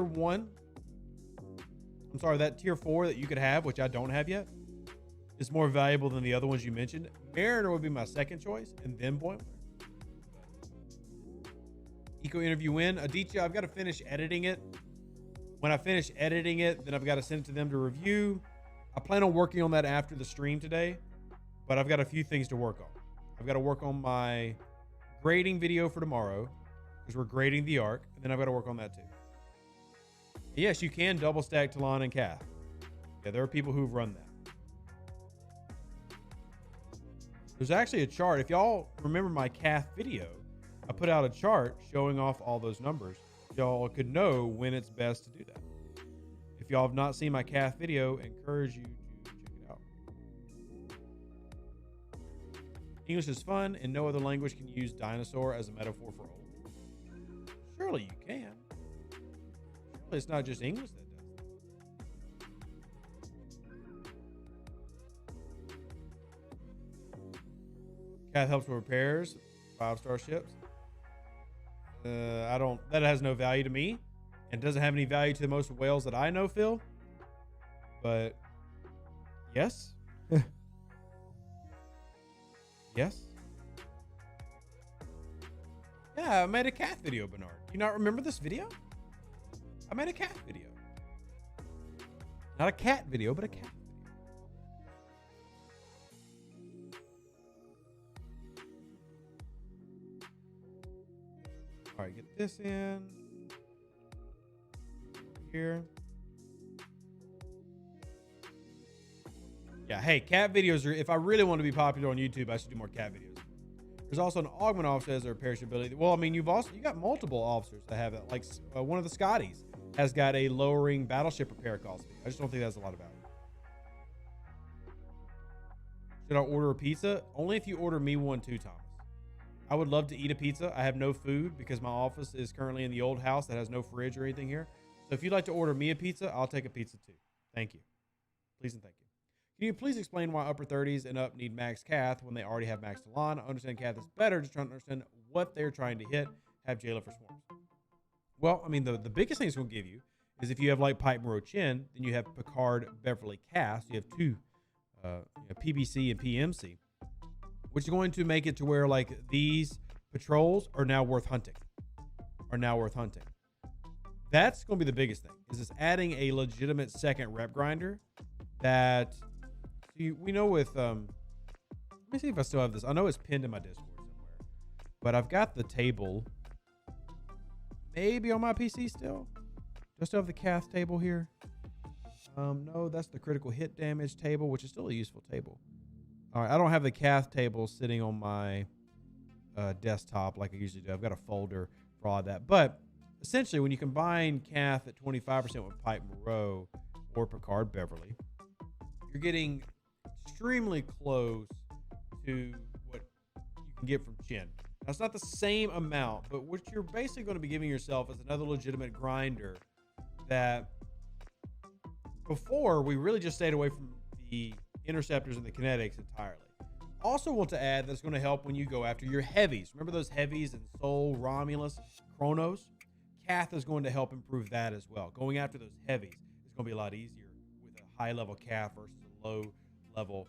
4 that you could have, which I don't have yet, is more valuable than the other ones you mentioned. Mariner would be my second choice, and then Boimler. Eco interview win. Aditya, I've got to finish editing it. When I finish editing it, then I've got to send it to them to review. I plan on working on that after the stream today, but I've got a few things to work on. I've got to work on my grading video for tomorrow because we're grading the arc, and then I've got to work on that too. Yes, you can double stack Talon and Cath. Yeah, there are people who've run that. There's actually a chart. If y'all remember my Cath video, I put out a chart showing off all those numbers. Y'all could know when it's best to do that. If y'all have not seen my Cath video, I encourage you to check it out. English is fun, and no other language can use dinosaur as a metaphor for old. Surely you can. Surely it's not just English that does that. Cath helps with repairs, 5-star ships. That has no value to me and doesn't have any value to most whales that I know, Phil. But yes. Yes. Yeah, I made a Cath video, Bernard. Do you not remember this video? I made a Cath video. Not a cat video, but a cat video. All right, get this in here. Yeah, hey, cat videos are, if I really want to be popular on YouTube, I should do more cat videos. There's also an augment officer as their perishability. Well, I mean, you got multiple officers that have that. Like one of the Scotties has got a lowering battleship repair cost. I just don't think that's a lot of value. Should I order a pizza? Only if you order me one too, Thomas. I would love to eat a pizza. I have no food because my office is currently in the old house that has no fridge or anything here. So if you'd like to order me a pizza, I'll take a pizza too. Thank you. Please and thank you. Can you please explain why upper 30s and up need max Cath when they already have max Talon? I understand Cath is better, just trying to understand what they're trying to hit. Have Jayla for swarms. Well, I mean, the biggest thing it's going to give you is if you have like Pipe Muro Chin, then you have Picard, Beverly, Cath. So you have two, PBC and PMC, which is going to make it to where like these patrols are now worth hunting. That's going to be the biggest thing, is it's adding a legitimate second rep grinder that we know with, let me see if I still have this. I know it's pinned in my Discord. but I've got the table maybe on my PC still. Just have the Cath table here. No, that's the critical hit damage table, which is still a useful table. All right, I don't have the Cath table sitting on my desktop like I usually do. I've got a folder for all of that. But essentially, when you combine Cath at 25% with Pike Moreau or Picard Beverly, you're getting extremely close to what you can get from Chin. Now, it's not the same amount, but what you're basically going to be giving yourself is another legitimate grinder that before we really just stayed away from the interceptors and the kinetics entirely. Also want to add that's going to help when you go after your heavies. Remember those heavies in Sol, Romulus, Kronos? Cath is going to help improve that as well. Going after those heavies is going to be a lot easier with a high level Cath versus a low level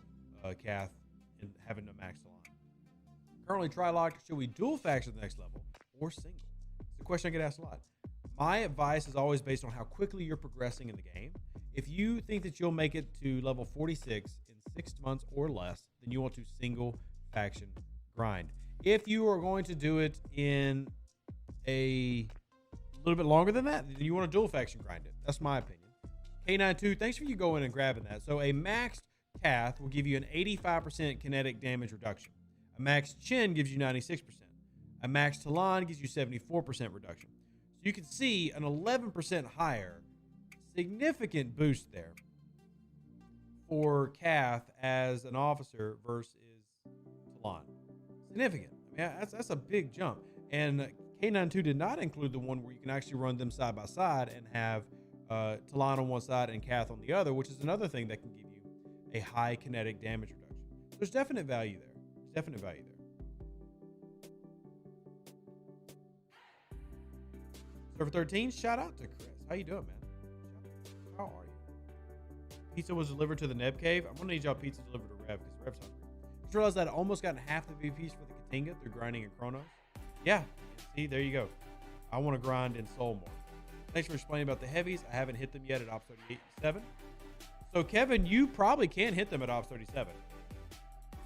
Cath and having to max the line. Currently tri-locked, should we dual faction to the next level or single? It's a question I get asked a lot. My advice is always based on how quickly you're progressing in the game. If you think that you'll make it to level 46 in 6 months or less, then you want to single faction grind. If you are going to do it in a little bit longer than that, then you want to dual faction grind it. That's my opinion. K92, thanks for you going and grabbing that. So a maxed Cath will give you an 85% kinetic damage reduction. A maxed Chin gives you 96%. A maxed Talon gives you 74% reduction. So you can see an 11% higher, significant boost there for Cath as an officer versus Talon. Significant. I mean, that's a big jump. And K92 did not include the one where you can actually run them side by side and have Talon on one side and Cath on the other, which is another thing that can give you a high kinetic damage reduction. There's definite value there. There's definite value there. Server 13, shout out to Chris. How you doing, man? How are you? Pizza was delivered to the Neb Cave. I'm gonna need y'all pizza delivered to Rev because Rev's hungry. Just realized that I almost gotten half the VPs for the Katinga through grinding in Chronos. Yeah, see, there you go. I want to grind in Soul more. Thanks for explaining about the heavies. I haven't hit them yet at Ops 37. So Kevin, you probably can hit them at Ops 37.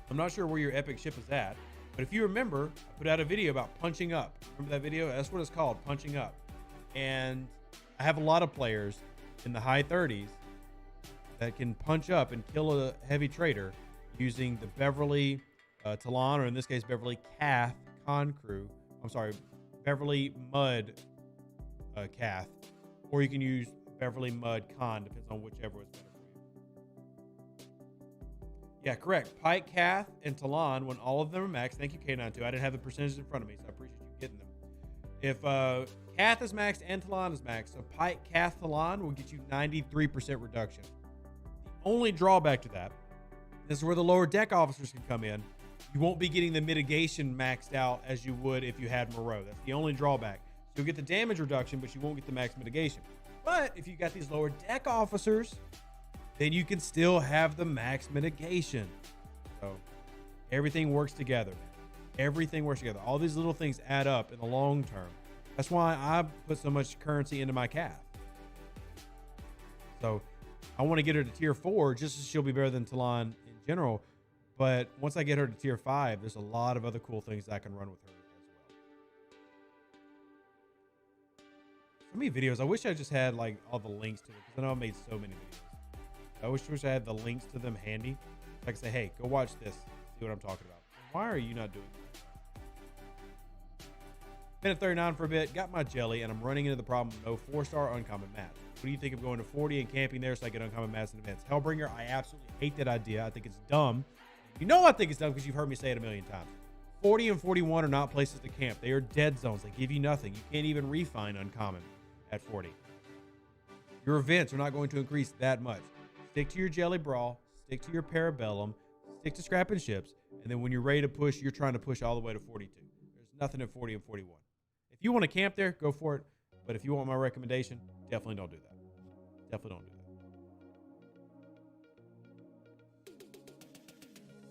I'm not sure where your epic ship is at, but if you remember, I put out a video about punching up. Remember that video? That's what it's called, punching up. And I have a lot of players in the high 30s that can punch up and kill a heavy trader using the Beverly Talon, or in this case, Beverly Cath Con Crew. I'm sorry, Beverly Mud Cath. Or you can use Beverly Mud Con, depends on whichever is better for you. Yeah, correct. Pike, Cath, and Talon, when all of them are maxed. Thank you, K92. I didn't have the percentages in front of me, so I appreciate you getting them. If Cath is maxed and Talon is maxed, so Pike, Cath, Talon will get you 93% reduction. The only drawback to that, this is where the lower deck officers can come in. You won't be getting the mitigation maxed out as you would if you had Moreau. That's the only drawback. So you'll get the damage reduction, but you won't get the max mitigation. But if you got these lower deck officers, then you can still have the max mitigation. So everything works together, man. Everything works together. All these little things add up in the long term. That's why I put so much currency into my Cath. So I want to get her to tier 4 just so she'll be better than Talon in general. But once I get her to tier 5, there's a lot of other cool things I can run with her as well. So many videos. I wish I just had like all the links to it because I know I made so many videos. I wish I had the links to them handy. So I can say, hey, go watch this. See what I'm talking about. Why are you not doing that? Been at 39 for a bit, got my jelly, and I'm running into the problem of no 4-star uncommon match. What do you think of going to 40 and camping there so I get uncommon match in events? Hellbringer, I absolutely hate that idea. I think it's dumb. You know I think it's dumb because you've heard me say it a million times. 40 and 41 are not places to camp. They are dead zones. They give you nothing. You can't even refine uncommon at 40. Your events are not going to increase that much. Stick to your jelly brawl. Stick to your parabellum. Stick to scrapping ships. And then when you're ready to push, you're trying to push all the way to 42. There's nothing at 40 and 41. If you want to camp there, go for it. But if you want my recommendation, definitely don't do that. Definitely don't do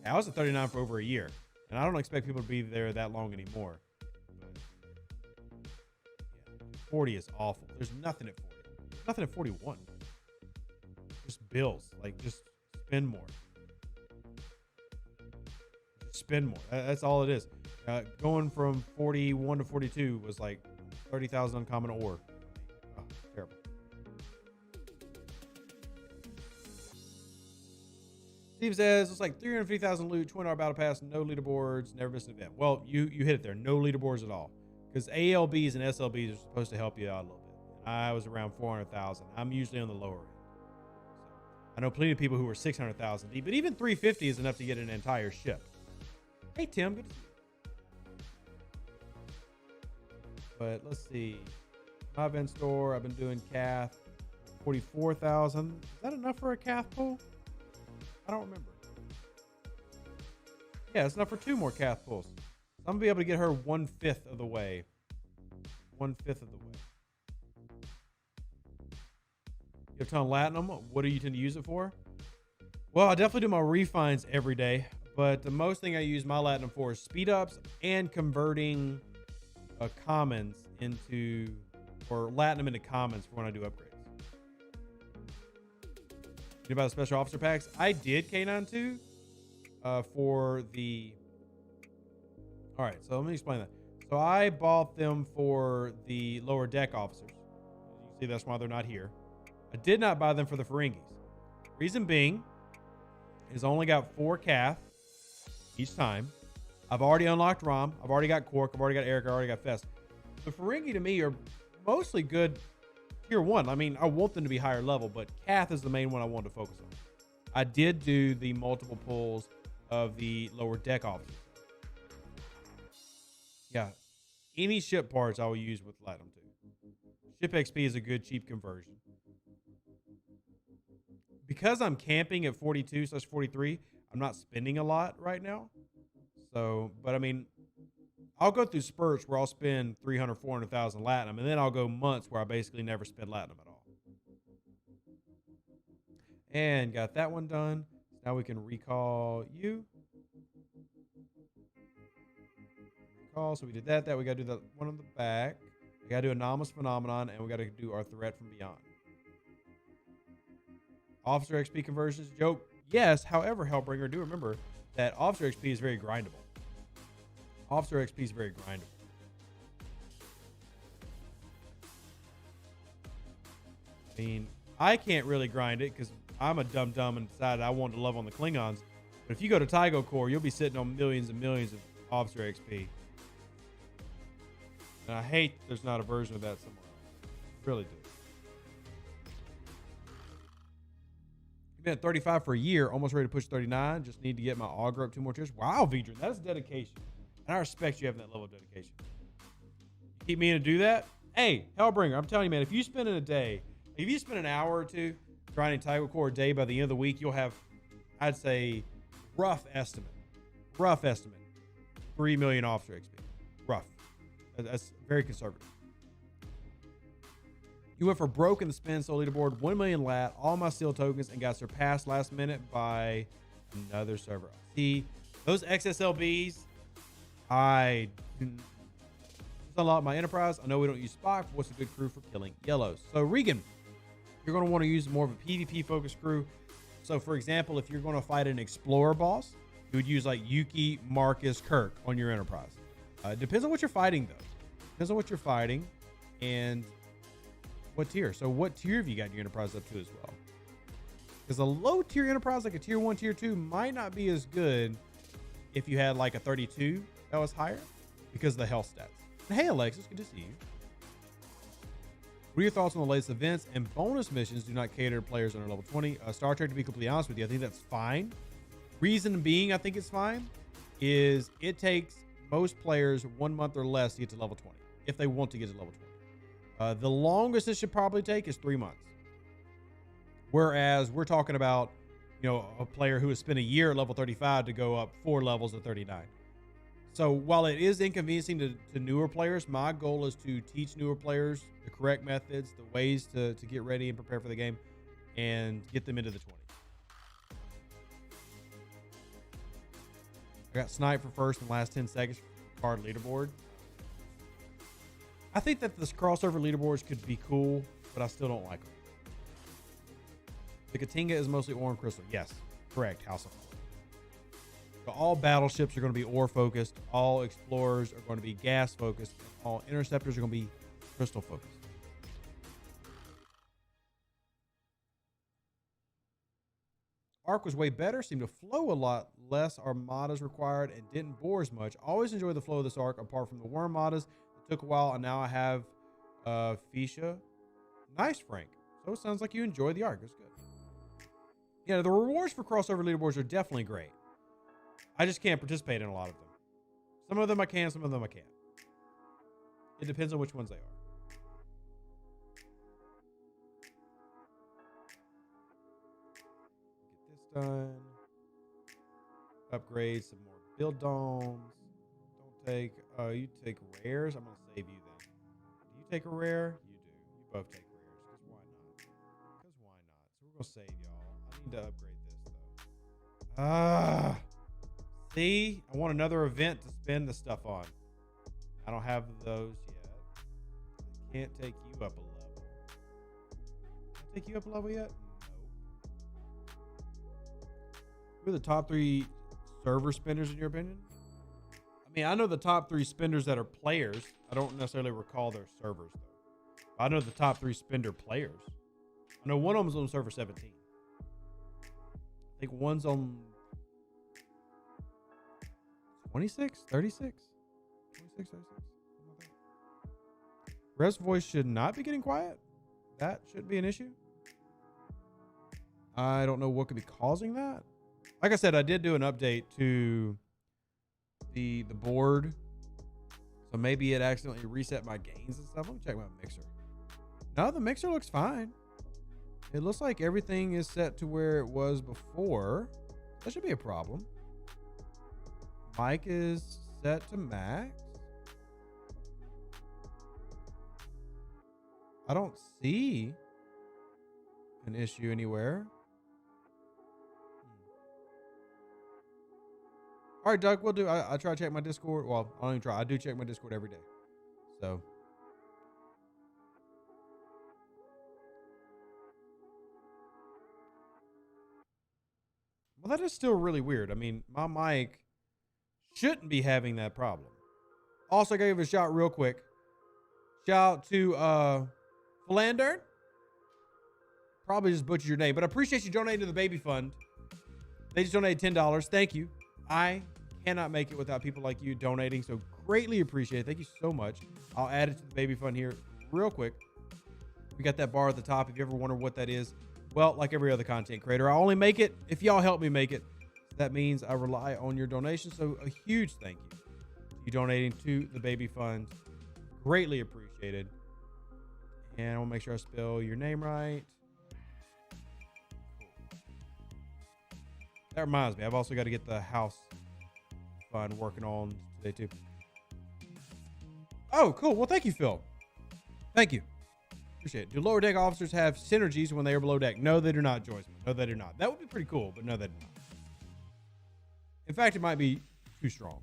that. I was at 39 for over a year, and I don't expect people to be there that long anymore. But, yeah, 40 is awful. There's nothing at 40. There's nothing at 41. Just bills. Like, just spend more. Just spend more. That's all it is. Going from 41 to 42 was like 30,000 uncommon ore. Oh, terrible. Steve says it's like 350,000 loot, 20-hour battle pass, no leaderboards, never missed an event. Well, you hit it there. No leaderboards at all. Because ALBs and SLBs are supposed to help you out a little bit. I was around 400,000. I'm usually on the lower end. So I know plenty of people who are 600,000 deep, but even 350 is enough to get an entire ship. Hey, Tim. Good to see you. But let's see. My event store, I've been doing Cath. 44,000. Is that enough for a Cath pull? I don't remember. Yeah, it's enough for 2 more Cath pulls. So I'm going to be able to get her 1/5 of the way. 1/5 of the way. You have a ton of Latinum. What do you tend to use it for? Well, I definitely do my refines every day. But the most thing I use my Latinum for is speed ups and converting commons into, or Latinum into commons for when I do upgrades. You know about the special officer packs? I did K92 for the. All right, so let me explain that. So I bought them for the lower deck officers. As you can see, that's why they're not here. I did not buy them for the Ferengis. Reason being is I only got 4 Cath each time. I've already unlocked Rom. I've already got Quark. I've already got Eric. I already got Fest. The Ferengi to me are mostly good tier 1. I mean, I want them to be higher level, but Cath is the main one I want to focus on. I did do the multiple pulls of the lower deck officers. Yeah. Any ship parts I will use with Latinum too. Ship XP is a good cheap conversion. Because I'm camping at 42/43, I'm not spending a lot right now. So, but I mean, I'll go through spurts where I'll spend 300, 400,000 Latinum, and then I'll go months where I basically never spend Latinum at all. And got that one done. Now we can recall you. Recall. So we did that. We got to do that one on the back. We got to do Anomalous Phenomenon, and we got to do our Threat from Beyond. Officer XP conversions, joke. Yes, however, Hellbringer, do remember that Officer XP is very grindable. Officer XP is very grindable. I mean, I can't really grind it because I'm a dum-dum and decided I wanted to love on the Klingons. But if you go to Tygo Core, you'll be sitting on millions and millions of Officer XP. And I hate there's not a version of that somewhere else. Really do. You've been at 35 for a year, almost ready to push 39. Just need to get my auger up 2 more tiers. Wow, Vedran, that is dedication. And I respect you having that level of dedication. You keep meaning to do that? Hey, Hellbringer, I'm telling you, man, if you spend in a day, if you spend an hour or 2 grinding Tygo Core a day, by the end of the week, you'll have, I'd say, rough estimate, 3 million Officer XP. Rough. That's very conservative. You went for broke in the spin soul leaderboard, 1 million lat, all my steel tokens, and got surpassed last minute by another server. See, those XSLBs, I unlock my Enterprise. I know we don't use Spock, but what's a good crew for killing yellows? So Regan, you're going to want to use more of a PvP focused crew. So for example, if you're going to fight an Explorer boss, you would use like Yuki, Marcus, Kirk on your Enterprise. Depends on what you're fighting though. Depends on what you're fighting and what tier. So what tier have you got your Enterprise up to as well? Because a low tier Enterprise, like a tier 1, tier 2, might not be as good if you had like a 32 that was higher because of the health stats. And hey, Alexis, good to see you. What are your thoughts on the latest events and bonus missions do not cater to players under level 20? Star Trek, to be completely honest with you, I think that's fine. Reason being I think it's fine is it takes most players 1 month or less to get to level 20 if they want to get to level 20. The longest it should probably take is 3 months. Whereas we're talking about, you know, a player who has spent a year at level 35 to go up 4 levels to 39. So while it is inconveniencing to newer players, my goal is to teach newer players the correct methods, the ways to get ready and prepare for the game, and get them into the 20. I got sniped for first in the last 10 seconds for the card leaderboard. I think that this crossover leaderboards could be cool, but I still don't like them. The Katinga is mostly ore and crystal. Yes, correct. House of. So all battleships are going to be ore focused. All explorers are going to be gas focused. All interceptors are going to be crystal focused. Arc was way better, seemed to flow a lot less armadas required, and didn't bore as much. Always enjoy the flow of this arc, apart from the worm armadas. It took a while, and now I have Fisha. Nice, Frank. So it sounds like you enjoy the arc. It's good. Yeah, the rewards for crossover leaderboards are definitely great. I just can't participate in a lot of them. Some of them I can, some of them I can't. It depends on which ones they are. Get this done. Upgrade some more build domes. Don't take, you take rares. I'm going to save you then. Do you take a rare? You do. You both take rares. Because why not? Because why not? So we're going to save y'all. I need to upgrade this though. See? I want another event to spend the stuff on. I don't have those yet. I can't take you up a level. Can I take you up a level yet? Nope. Who are the top 3 server spenders in your opinion? I mean, I know the top 3 spenders that are players. I don't necessarily recall their servers though. I know the top 3 spender players. I know one of them's on server 17. I think one's on 26, 36, 26, 36. Rev's voice should not be getting quiet. That shouldn't be an issue. I don't know what could be causing that. Like I said, I did do an update to the board. So maybe it accidentally reset my gains and stuff. Let me check my mixer. No, the mixer looks fine. It looks like everything is set to where it was before. That should be a problem. Mic is set to max. I don't see an issue anywhere. All right, Doug, we'll do. I try to check my Discord. Well, I don't even try. I do check my Discord every day. So. Well, that is still really weird. I mean, my mic shouldn't be having that problem. Also, I gotta give a shout real quick. Shout out to Philander. Probably just butchered your name, but I appreciate you donating to the baby fund. They just donated $10. Thank you. I cannot make it without people like you donating, so greatly appreciate it. Thank you so much. I'll add it to the baby fund here real quick. We got that bar at the top. If you ever wonder what that is, well, like every other content creator, I only make it if y'all help me make it. That means I rely on your donations, so a huge thank you to you donating to the baby fund. Greatly appreciated. And I want to make sure I spell your name right. That reminds me, I've also got to get the house fund working on today too. Oh, cool. Well, thank you, Phil. Thank you. Appreciate it. Do lower deck officers have synergies when they are below deck? No, they do not, Joyce. No, they do not. That would be pretty cool, but no, they do not. In fact, it might be too strong.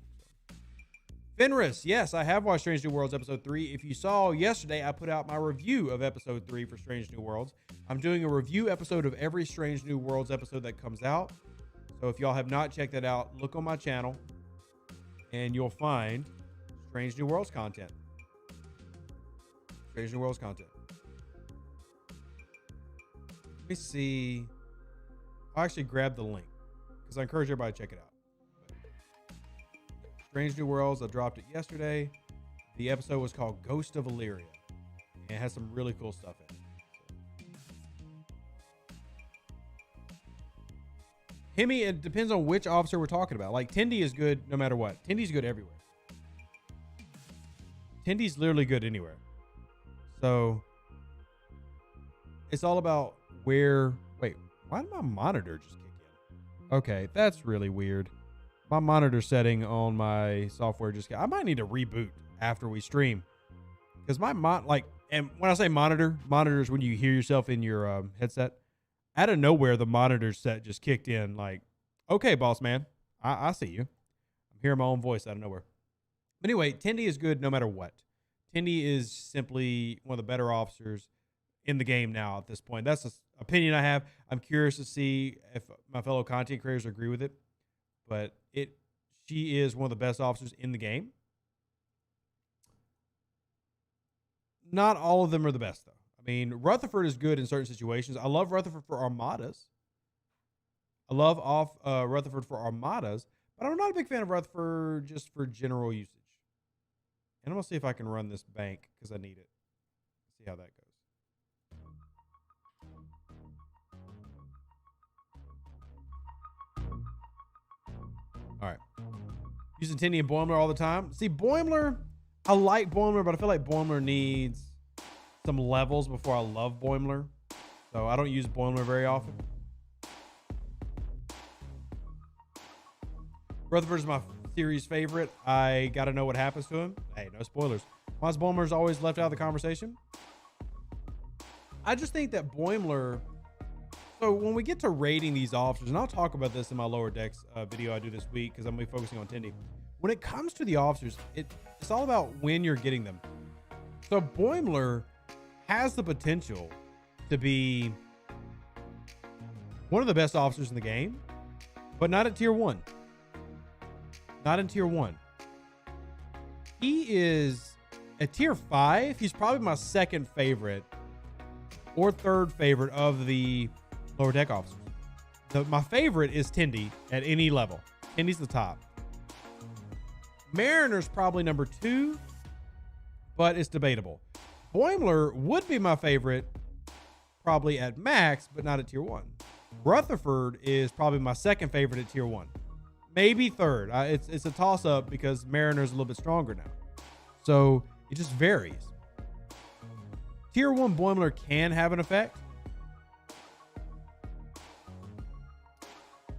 Fenris, yes, I have watched Strange New Worlds episode 3. If you saw yesterday, I put out my review of episode 3 for Strange New Worlds. I'm doing a review episode of every Strange New Worlds episode that comes out. So if y'all have not checked that out, look on my channel and you'll find Strange New Worlds content. Strange New Worlds content. Let me see. I'll actually grab the link because I encourage everybody to check it out. Strange New Worlds, I dropped it yesterday. The episode was called Ghost of Illyria. And it has some really cool stuff in it. Hemi, it depends on which officer we're talking about. Like, Tendi is good no matter what. Tendi's good everywhere. Tendi's literally good anywhere. So, it's all about where... Wait, why did my monitor just kick in? Okay, that's really weird. My monitor setting on my software just... I might need to reboot after we stream. Because my... and when I say monitor, monitors when you hear yourself in your headset. Out of nowhere, the monitor set just kicked in like, okay, boss man, I see you. I'm hearing my own voice out of nowhere. But anyway, Tendi is good no matter what. Tendi is simply one of the better officers in the game now at this point. That's an opinion I have. I'm curious to see if my fellow content creators agree with it. but she is one of the best officers in the game. Not all of them are the best, though. I mean, Rutherford is good in certain situations. I love Rutherford for armadas. I love Rutherford for armadas, but I'm not a big fan of Rutherford just for general usage. And I'm going to see if I can run this bank because I need it. See how that goes. All right. Using Tendi and Boimler all the time. See, Boimler, I like Boimler, but I feel like Boimler needs some levels before I love Boimler. So I don't use Boimler very often. Rutherford is my series favorite. I got to know what happens to him. Hey, no spoilers. Why is Boimler's always left out of the conversation? I just think that Boimler... So when we get to rating these officers, and I'll talk about this in my lower decks video I do this week because I'm going to be focusing on Tendi. When it comes to the officers, it's all about when you're getting them. So Boimler has the potential to be one of the best officers in the game, but not at tier 1. Not in tier 1. He is at tier 5. He's probably my second favorite or third favorite of the lower deck officers. My favorite is Tendi at any level. Tendi's the top. Mariner's probably number 2, but it's debatable. Boimler would be my favorite probably at max, but not at tier 1. Rutherford is probably my second favorite at tier 1. Maybe third. It's a toss-up because Mariner's a little bit stronger now. So it just varies. Tier 1 Boimler can have an effect.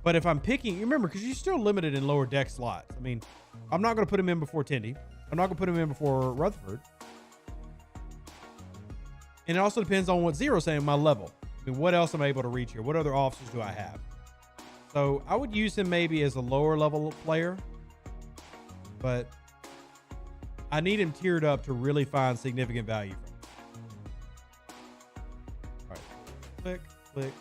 But if I'm picking, remember, because you're still limited in lower deck slots. I mean, I'm not going to put him in before Tendi. I'm not going to put him in before Rutherford. And it also depends on what Zero's saying, my level. I mean, what else am I able to reach here? What other officers do I have? So I would use him maybe as a lower level player. But I need him tiered up to really find significant value from him. All right. Click, click.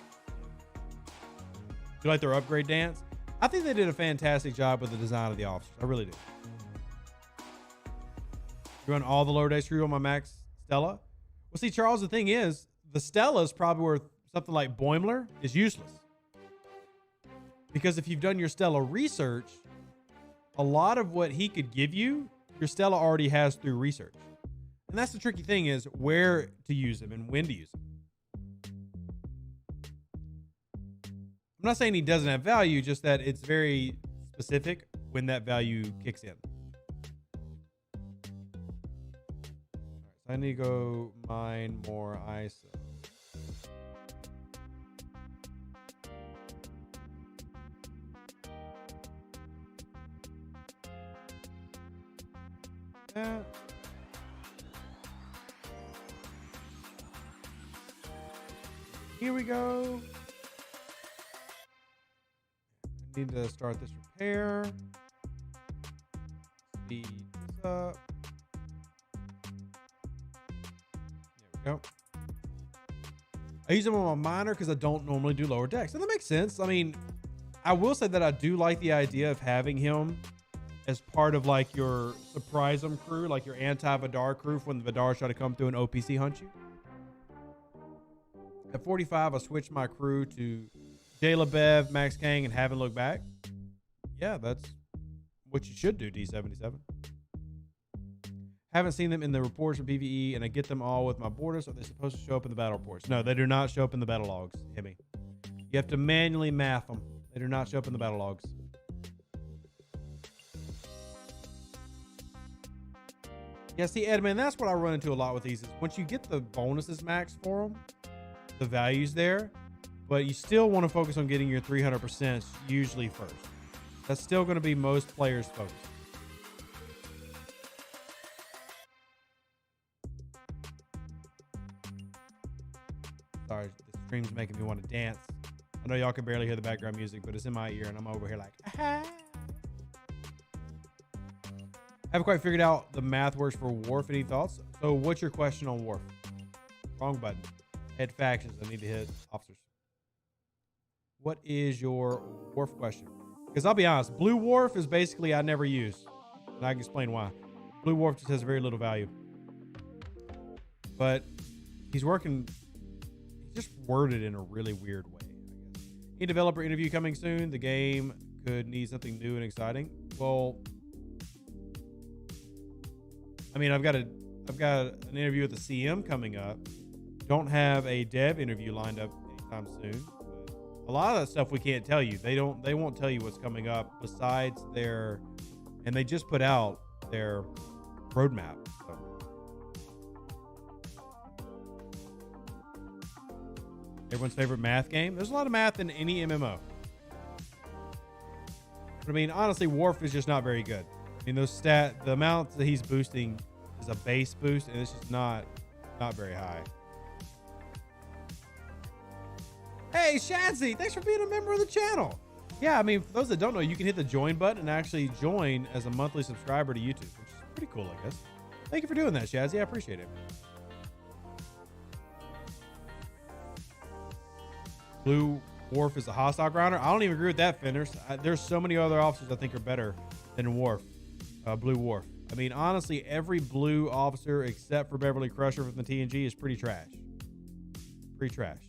Do you like their upgrade dance? I think they did a fantastic job with the design of the officers. I really do. You run all the lower decks through on my max Stella? Well, see, Charles, the thing is, the Stella is probably where something like Boimler is useless. Because if you've done your Stella research, a lot of what he could give you, your Stella already has through research. And that's the tricky thing is where to use him and when to use him. I'm not saying he doesn't have value, just that it's very specific when that value kicks in. All right, so I need to go mine more ISO. Yeah. Here we go. Need to start this repair. Speed this up. There we go. I use them on my miner because I don't normally do lower decks. And that makes sense. I mean, I will say that I do like the idea of having him as part of like your surprise him crew, like your anti-Vidar crew when the Vidar try to come through and OPC hunt you. At 45, I switched my crew to Jayla Bev, Max Kang, and haven't looked back. Yeah, that's what you should do, D77. Haven't seen them in the reports from PvE, and I get them all with my borders. Are they supposed to show up in the battle reports? No, they do not show up in the battle logs, Hemi. You have to manually math them. They do not show up in the battle logs. Yeah, see, Edmund, that's what I run into a lot with these. Is once you get the bonuses max for them, the values there, but you still want to focus on getting your 300% usually first. That's still going to be most players' focus. Sorry, the stream's making me want to dance. I know y'all can barely hear the background music, but it's in my ear, and I'm over here like, aha. Haven't quite figured out the math works for Worf. Any thoughts? So what's your question on Worf? Wrong button. Head factions. I need to hit officers. What is your Worf question? Because I'll be honest, Blue Wharf is basically I never use. And I can explain why. Blue Wharf just has very little value. But he's working, he just worded in a really weird way, I guess. Any developer interview coming soon. The game could need something new and exciting. Well, I mean, I've got an interview with the CM coming up. Don't have a dev interview lined up anytime soon. But a lot of that stuff we can't tell you. They won't tell you what's coming up besides their, and they just put out their roadmap. So. Everyone's favorite math game. There's a lot of math in any MMO. But I mean, honestly, Worf is just not very good. I mean, the amount that he's boosting is a base boost, and it's just not very high. Hey, Shadzy, thanks for being a member of the channel. Yeah, I mean, for those that don't know, you can hit the join button and actually join as a monthly subscriber to YouTube, which is pretty cool, I guess. Thank you for doing that, Shadzy. I appreciate it. Blue Worf is a hostile grounder. I don't even agree with that, Fenders. There's so many other officers I think are better than Worf, Blue Worf. I mean, honestly, every blue officer except for Beverly Crusher from the TNG is pretty trash. Pretty trash.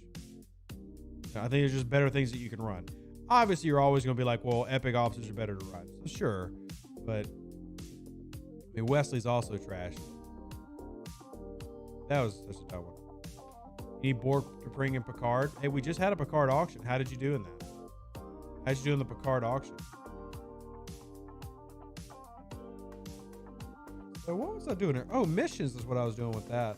I think there's just better things that you can run. Obviously, you're always going to be like, well, epic officers are better to run. So sure, but I mean, Wesley's also trash. That was such a dumb one. Any Borg to bring in Picard? Hey, we just had a Picard auction. How did you do in that? How'd you do in the Picard auction? So what was I doing here? Oh, missions is what I was doing with that.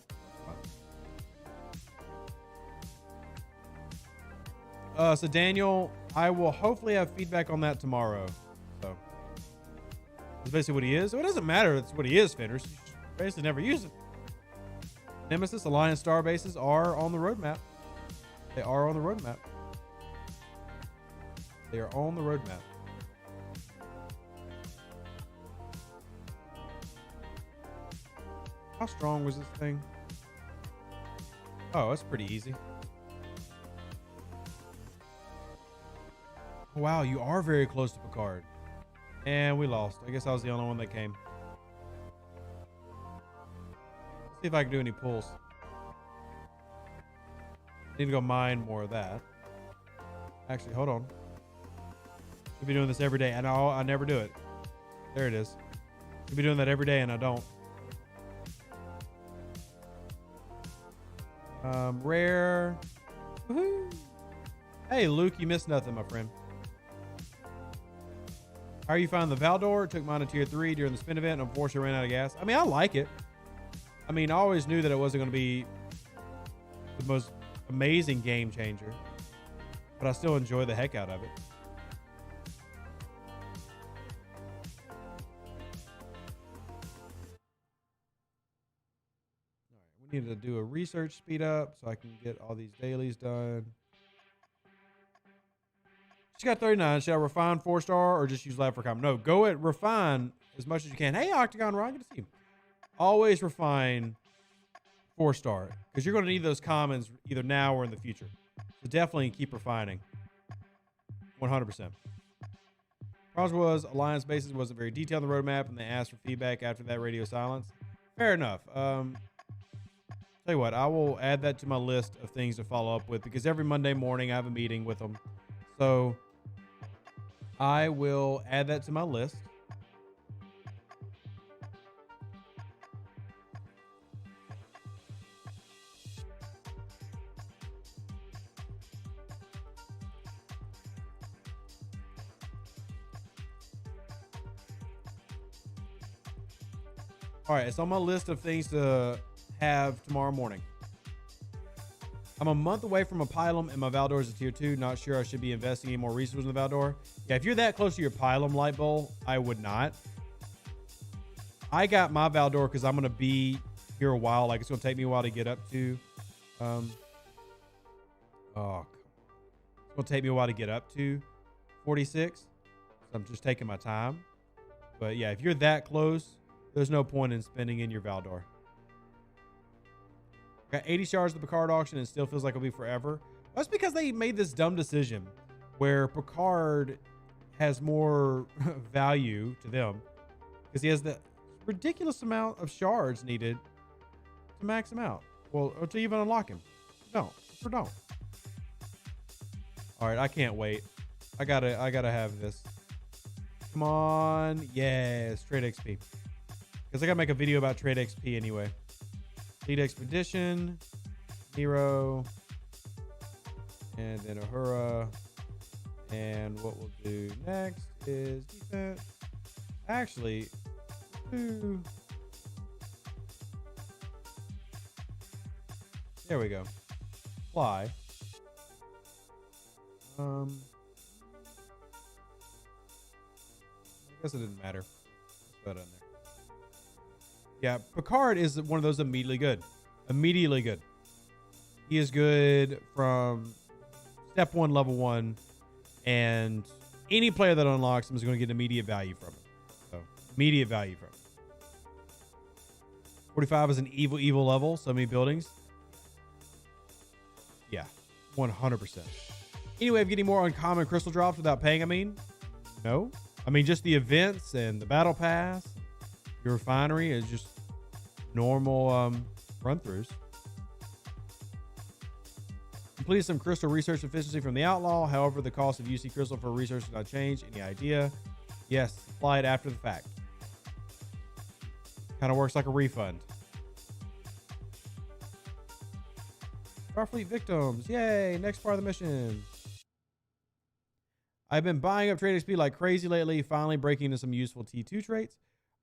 So Daniel, I will hopefully have feedback on that tomorrow. So that's basically what he is. So it doesn't matter. It's what he is, Fenders. You should basically never use it. Nemesis Alliance star bases are on the roadmap. They are on the roadmap. They are on the roadmap. How strong was this thing? Oh, that's pretty easy. Wow, you are very close to Picard. And we lost. I guess I was the only one that came. Let's see if I can do any pulls. Need to go mine more of that. Actually, hold on. Should be doing this every day. I know I never do it. There it is. Should be doing that every day and I don't. Rare. Woohoo. Hey, Luke, you missed nothing, my friend. How are you finding the Valdor? Took mine to tier 3 during the spin event and unfortunately ran out of gas. I mean, I like it. I mean, I always knew that it wasn't going to be the most amazing game changer, but I still enjoy the heck out of it. All right, we need to do a research speed up so I can get all these dailies done. She got 39. Should I refine 4-star or just use lab for comment? No, go at refine as much as you can. Hey, Octagon Ron, good to see you. Always refine 4-star because you're going to need those commons either now or in the future. So definitely keep refining. 100%. Problem was Alliance bases wasn't very detailed on the roadmap and they asked for feedback after that radio silence. Fair enough. Tell you what, I will add that to my list of things to follow up with because every Monday morning I have a meeting with them. So I will add that to my list. All right, it's on my list of things to have tomorrow morning. I'm a month away from a Pylum and my Valdor is a tier 2. Not sure I should be investing any more resources in the Valdor. Yeah, if you're that close to your Pylum light bulb, I would not. I got my Valdor because I'm going to be here a while. Like, it's going to take me a while to get up to. It's going to take me a while to get up to 46. So I'm just taking my time. But yeah, if you're that close, there's no point in spending in your Valdor. Got 80 shards of the Picard auction and it still feels like it'll be forever. That's because they made this dumb decision where Picard has more value to them because he has the ridiculous amount of shards needed to max him out. Well, or to even unlock him. No, or don't. All right, I can't wait. I gotta have this. Come on, yes, trade XP. Because I gotta make a video about trade XP anyway. Lead expedition, Nero, and then Uhura. And what we'll do next is defense. Actually, there we go. Fly. I guess it didn't matter. Let's put it in there. Yeah, Picard is one of those immediately good. Immediately good. He is good from step 1, level 1, and any player that unlocks him is going to get immediate value from it. So, immediate value from it. 45 is an evil level. So many buildings. Yeah, 100%. Any way of getting more uncommon crystal drops without paying, I mean? No. I mean, just the events and the battle pass. Your refinery is just normal run-throughs. Completed some crystal research efficiency from the outlaw. However, the cost of UC crystal for research does not change. Any idea? Yes, apply it after the fact. Kind of works like a refund. Starfleet victims. Yay, next part of the mission. I've been buying up trade XP like crazy lately, finally breaking into some useful T2 traits.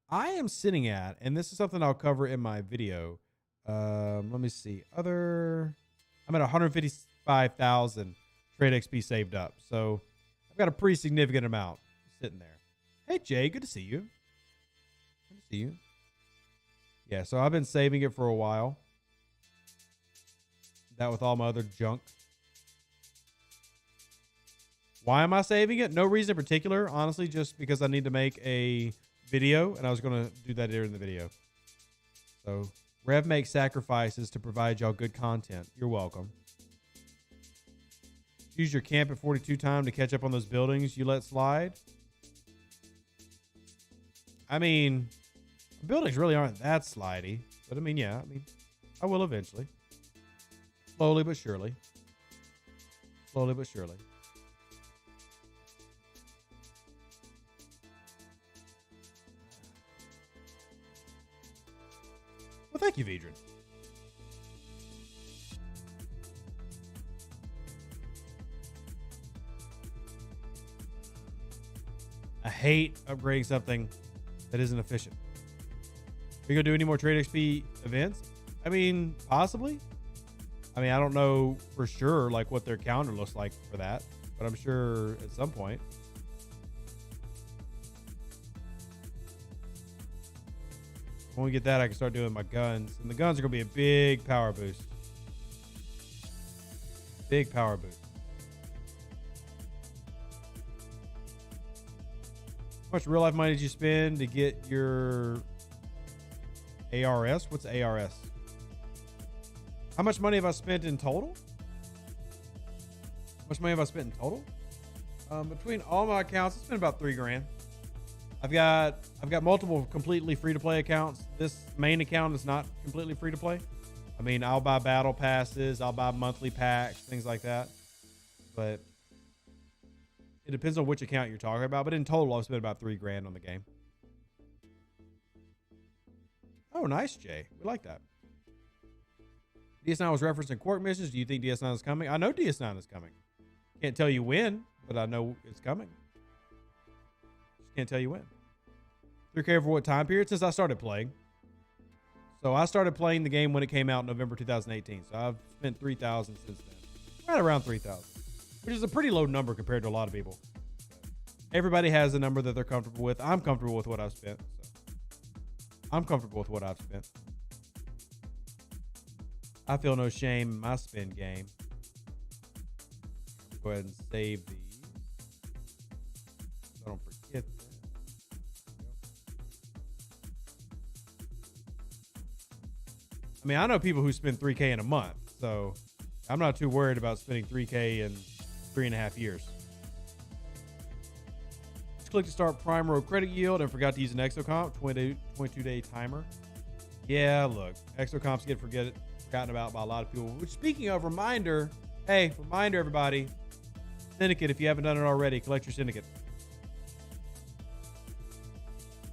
I am sitting at, and this is something I'll cover in my video. Let me see. I'm at 155,000 trade XP saved up. So I've got a pretty significant amount sitting there. Hey, Jay, good to see you. Good to see you. Yeah, so I've been saving it for a while. That with all my other junk. Why am I saving it? No reason in particular. Honestly, just because I need to make a video, and I was going to do that during the video. So, Rev makes sacrifices to provide y'all good content. You're welcome. Use your camp at 42 time to catch up on those buildings you let slide. I mean, buildings really aren't that slidey. But I mean, yeah. I mean, I will eventually. Slowly but surely. Slowly but surely. Well, thank you, Vedran. I hate upgrading something that isn't efficient. Are you going to do any more trade XP events? I mean, possibly. I mean, I don't know for sure like what their calendar looks like for that, but I'm sure at some point. When we get that, I can start doing my guns. And the guns are going to be a big power boost. Big power boost. How much real life money did you spend to get your ARS? What's ARS? How much money have I spent in total? How much money have I spent in total? Between all my accounts, it's been about $3 grand. I've got multiple completely free to play accounts. This main account is not completely free to play. I mean, I'll buy battle passes, I'll buy monthly packs, things like that. But it depends on which account you're talking about. But in total, I've spent about $3 grand on the game. Oh, nice, Jay. We like that. DS9 was referenced in Quark missions. Do you think DS9 is coming? I know DS9 is coming. Can't tell you when, but I know it's coming. Just can't tell you when. 3K over what time period? Since I started playing. So I started playing the game when it came out in November 2018. So I've spent 3,000 since then. Right around 3,000. Which is a pretty low number compared to a lot of people. Everybody has a number that they're comfortable with. I'm comfortable with what I've spent. So I'm comfortable with what I've spent. I feel no shame in my spend game. Go ahead and save these. So I don't forget that. I mean, I know people who spend 3K in a month, so I'm not too worried about spending 3K in 3.5 years. Just click to start prime row credit yield and forgot to use an exocomp 22-day timer. Yeah, look, exocomps get forgotten about by a lot of people. Which, speaking of, reminder, everybody, syndicate, if you haven't done it already, collect your syndicate.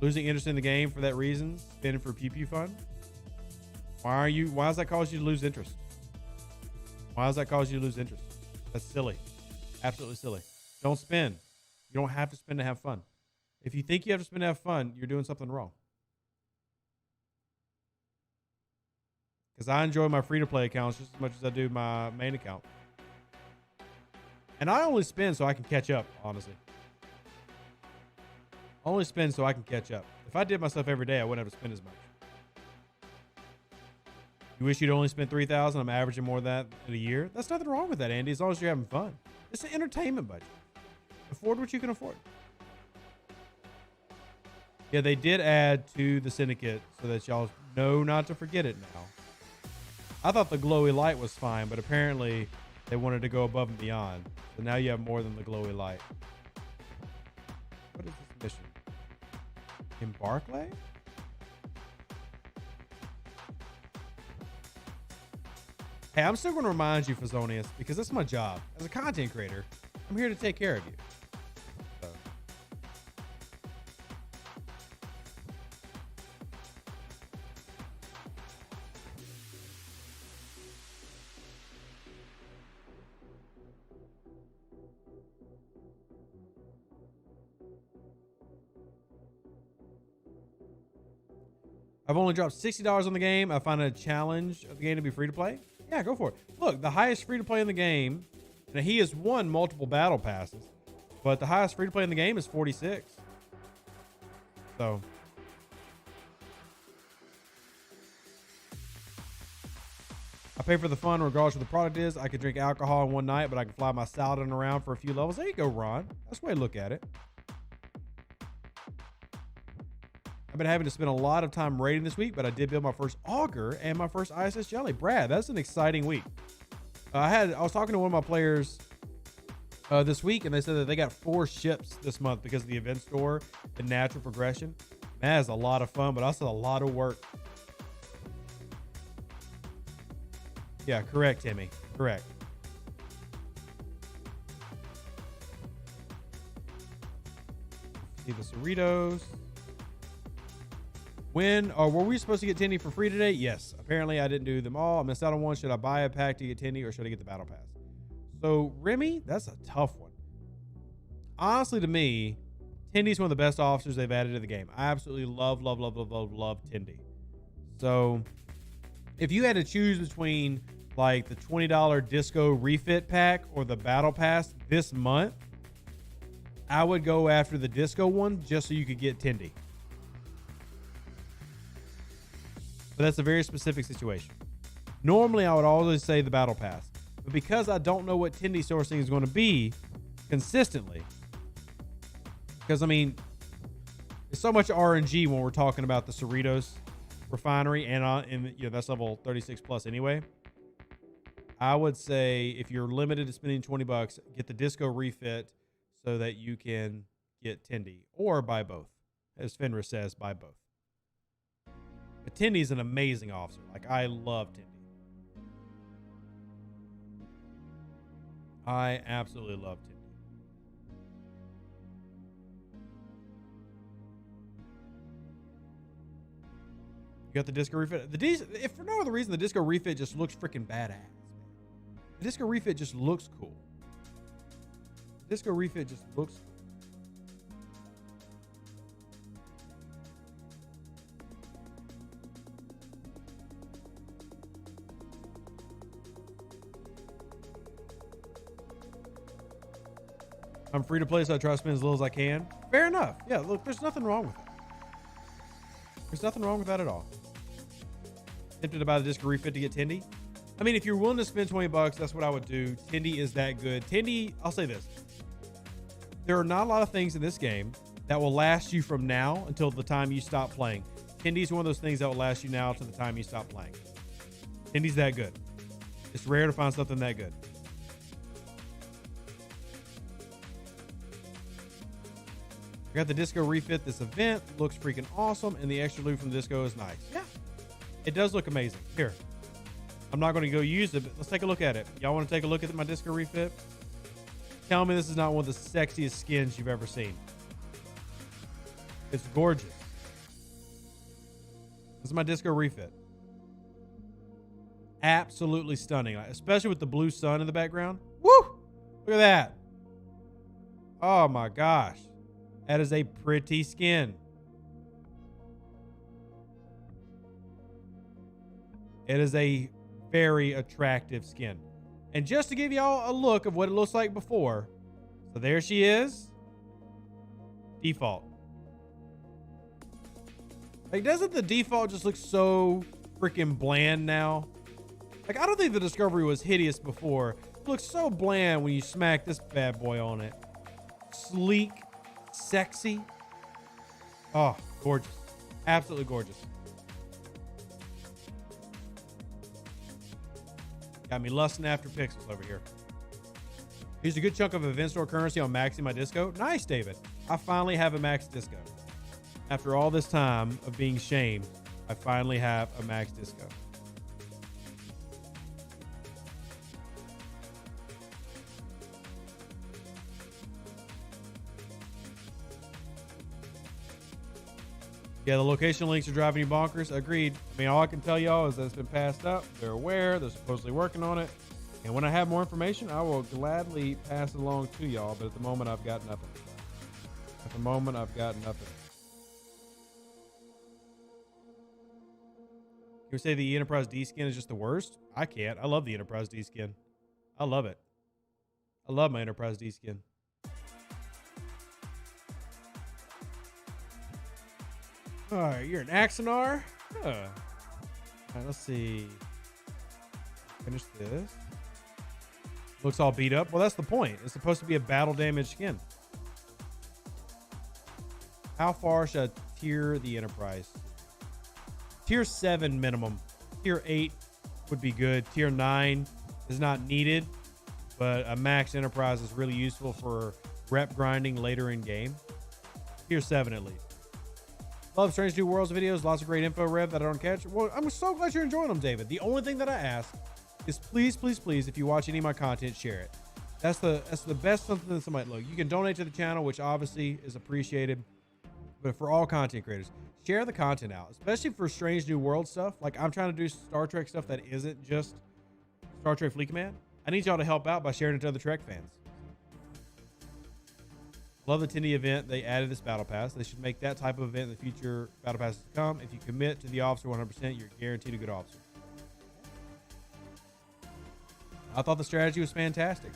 Losing interest in the game for that reason, spending for pew pew fun. Why does that cause you to lose interest? Why does that cause you to lose interest? That's silly. Absolutely silly. Don't spend. You don't have to spend to have fun. If you think you have to spend to have fun, you're doing something wrong. Because I enjoy my free-to-play accounts just as much as I do my main account. And I only spend so I can catch up, honestly. I only spend so I can catch up. If I did my stuff every day, I wouldn't have to spend as much. You wish you'd only spent $3,000. I'm averaging more than that in a year. That's nothing wrong with that, Andy, as long as you're having fun. It's an entertainment budget. Afford what you can afford. Yeah, they did add to the syndicate so that y'all know not to forget it now. I thought the glowy light was fine, but apparently they wanted to go above and beyond. So now you have more than the glowy light. What is this mission? In Barclay? Hey, I'm still going to remind you, Fazonius, because that's my job. As a content creator, I'm here to take care of you. So. I've only dropped $60 on the game. I find a challenge of the game to be free to play. Yeah, go for it. Look, the highest free to play in the game, and he has won multiple battle passes, but the highest free to play in the game is 46. So. I pay for the fun regardless of what the product is. I could drink alcohol in one night, but I can fly my Saladin around for a few levels. There you go, Ron. That's the way to look at it. I've been having to spend a lot of time raiding this week, but I did build my first auger and my first ISS jelly. Brad, that's an exciting week. I was talking to one of my players this week, and they said that they got 4 ships this month because of the event store and natural progression. Man, that's a lot of fun, but also a lot of work. Yeah, correct, Timmy. Correct. See the Cerritos. Were we supposed to get Tendi for free today? Yes. Apparently, I didn't do them all. I missed out on one. Should I buy a pack to get Tendi, or should I get the battle pass? So, Remy, that's a tough one. Honestly, to me, Tendi's one of the best officers they've added to the game. I absolutely love Tendi. So, if you had to choose between like the $20 disco refit pack or the battle pass this month, I would go after the disco one just so you could get Tendi. But that's a very specific situation. Normally, I would always say the battle pass. But because I don't know what Tendi sourcing is going to be consistently, because, I mean, there's so much RNG when we're talking about the Cerritos refinery, and that's level 36 plus anyway. I would say if you're limited to spending $20, get the disco refit so that you can get Tendi, or buy both. As Fenris says, buy both. But Tendi's an amazing officer. Like, I love Tendi. I absolutely love Tendi. You got the disco refit. If for no other reason, the disco refit just looks freaking badass. The disco refit just looks cool. The disco refit just looks cool. I'm free to play, so I try to spend as little as I can. Fair enough. Yeah, look, there's nothing wrong with that. There's nothing wrong with that at all. Tempted to buy the disco refit to get Tendi. I mean, if you're willing to spend $20, that's what I would do. Tendi is that good. Tendi, I'll say this. There are not a lot of things in this game that will last you from now until the time you stop playing. Tendi's one of those things that will last you now to the time you stop playing. Tendi's that good. It's rare to find something that good. I got the disco refit. This event looks freaking awesome, and the extra loot from the disco is nice. Yeah, it does look amazing. Here, I'm not going to go use it, but let's take a look at it. Y'all want to take a look at my disco refit? Tell me this is not one of the sexiest skins you've ever seen. It's gorgeous. This is my disco refit. Absolutely stunning, especially with the blue sun in the background. Woo! Look at that. Oh my gosh. That is a pretty skin. It is a very attractive skin. And just to give y'all a look of what it looks like before. So there she is. Default. Like, doesn't the default just look so freaking bland now? Like, I don't think the Discovery was hideous before. It looks so bland when you smack this bad boy on it. Sleek, sexy. Oh, gorgeous. Absolutely gorgeous. Got me lusting after pixels over here. Used a good chunk of event store currency on maxing my disco. Nice, David. I finally have a max disco. After all this time of being shamed, I finally have a max disco. Yeah, the location links are driving you bonkers. Agreed. I mean, all I can tell y'all is that it's been passed up. They're aware. They're supposedly working on it. And when I have more information, I will gladly pass it along to y'all. But at the moment, I've got nothing. At the moment, I've got nothing. Can we say the Enterprise D skin is just the worst? I can't. I love the Enterprise D skin. I love it. I love my Enterprise D skin. All right, you're an Axonar? Huh. All right, let's see. Finish this. Looks all beat up. Well, that's the point. It's supposed to be a battle damage skin. How far should I tier the Enterprise? Tier 7 minimum. Tier 8 would be good. Tier 9 is not needed, but a max Enterprise is really useful for rep grinding later in game. Tier 7 at least. Love Strange New Worlds videos. Lots of great info, Rev, that I don't catch. Well, I'm so glad you're enjoying them, David. The only thing that I ask is please, please, please, if you watch any of my content, share it. That's the best something that somebody look. You can donate to the channel, which obviously is appreciated. But for all content creators, share the content out, especially for Strange New World stuff. Like, I'm trying to do Star Trek stuff that isn't just Star Trek Fleet Command. I need y'all to help out by sharing it to other Trek fans. Love the Tendi event. They added this battle pass. They should make that type of event in the future battle passes to come. If you commit to the officer 100%, you're guaranteed a good officer. I thought the strategy was fantastic.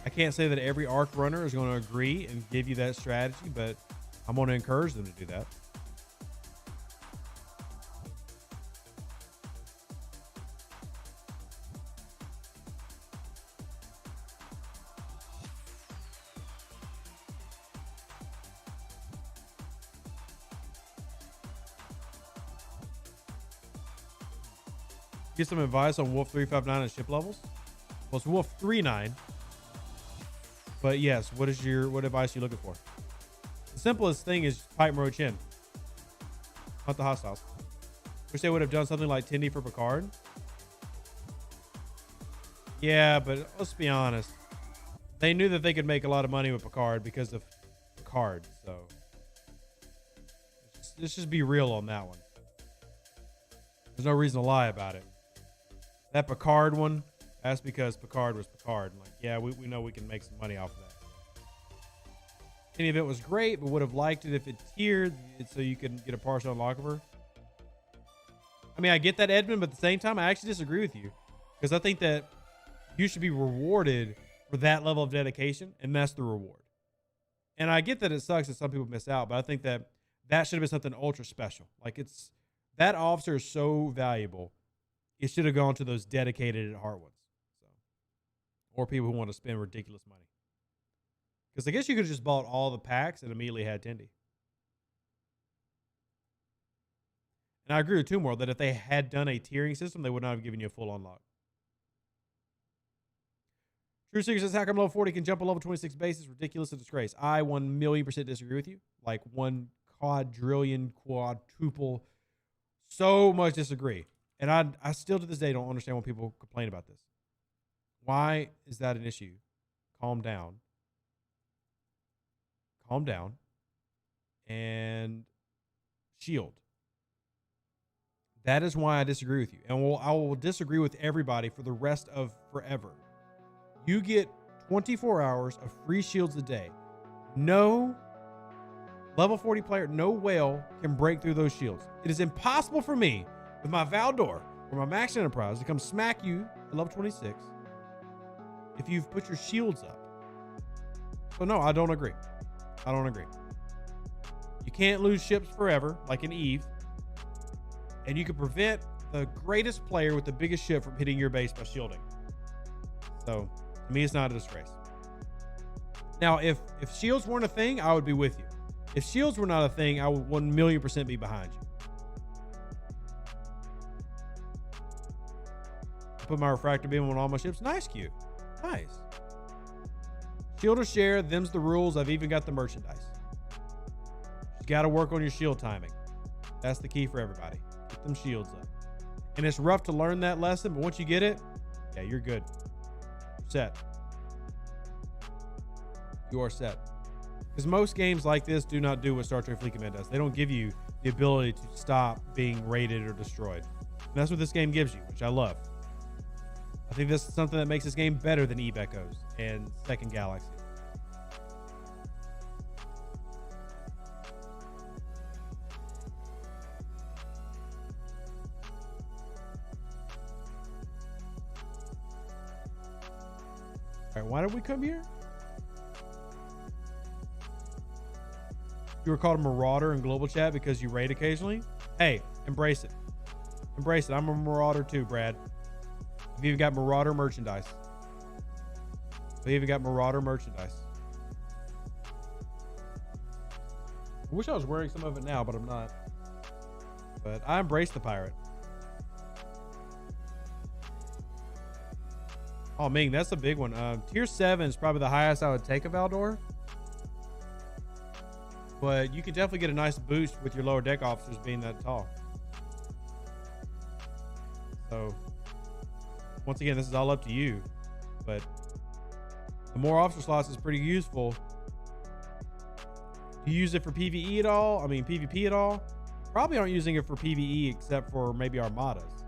I can't say that every ARC runner is going to agree and give you that strategy, but I'm going to encourage them to do that. Get some advice on Wolf 359 and ship levels. Well, it's Wolf 39. But yes, what advice are you looking for? The simplest thing is pipe Moro Chin. Hunt the hostiles. Wish they would have done something like Tendi for Picard. Yeah, but let's be honest. They knew that they could make a lot of money with Picard because of Picard. So let's just be real on that one. There's no reason to lie about it. That Picard one, that's because Picard was Picard. I'm like, yeah, we know we can make some money off of that. Any of it was great, but would have liked it if it tiered it so you can get a partial unlock of her. I mean, I get that, Edmund, but at the same time, I actually disagree with you. Because I think that you should be rewarded for that level of dedication, and that's the reward. And I get that it sucks that some people miss out, but I think that that should have been something ultra special. Like, that officer is so valuable. It should have gone to those dedicated heart ones. So, or people who want to spend ridiculous money. Because I guess you could have just bought all the packs and immediately had Tendi. And I agree with Tomorrow that if they had done a tiering system, they would not have given you a full unlock. True Seeker says, how come level 40 can jump a level 26 base? Is ridiculous and disgrace. I 1,000,000% disagree with you. Like 1 quadrillion, quadruple, so much disagree. And I still to this day don't understand when people complain about this. Why is that an issue? Calm down. Calm down. And shield. That is why I disagree with you. And I will disagree with everybody for the rest of forever. You get 24 hours of free shields a day. No level 40 player, no whale can break through those shields. It is impossible for me with my Valdor or my Max Enterprise to come smack you at level 26 if you've put your shields up. So no, I don't agree. I don't agree. You can't lose ships forever, like in Eve. And you can prevent the greatest player with the biggest ship from hitting your base by shielding. So, to me, it's not a disgrace. Now, if shields weren't a thing, I would be with you. If shields were not a thing, I would 1,000,000% be behind you. I put my refractor beam on all my ships. Nice, Q. Nice. Shield or share, them's the rules. I've even got the merchandise. You got to work on your shield timing. That's the key for everybody. Get them shields up. And it's rough to learn that lesson, but once you get it, yeah, you're good. You're set. You are set. Because most games like this do not do what Star Trek Fleet Command does. They don't give you the ability to stop being raided or destroyed. And that's what this game gives you, which I love. I think this is something that makes this game better than Eve Echoes and Second Galaxy. All right, why did we come here? You were called a marauder in global chat because you raid occasionally. Hey, embrace it. Embrace it. I'm a marauder too, Brad. We've even got marauder merchandise. We even got marauder merchandise. I wish I was wearing some of it now, but I'm not. But I embrace the pirate. Oh, Ming, that's a big one. Tier 7 is probably the highest I would take a Valdor. But you can definitely get a nice boost with your lower deck officers being that tall. So, once again, this is all up to you. But the more officer slots is pretty useful. Do you use it for PvE at all? I mean, PvP at all? Probably aren't using it for PvE except for maybe armadas.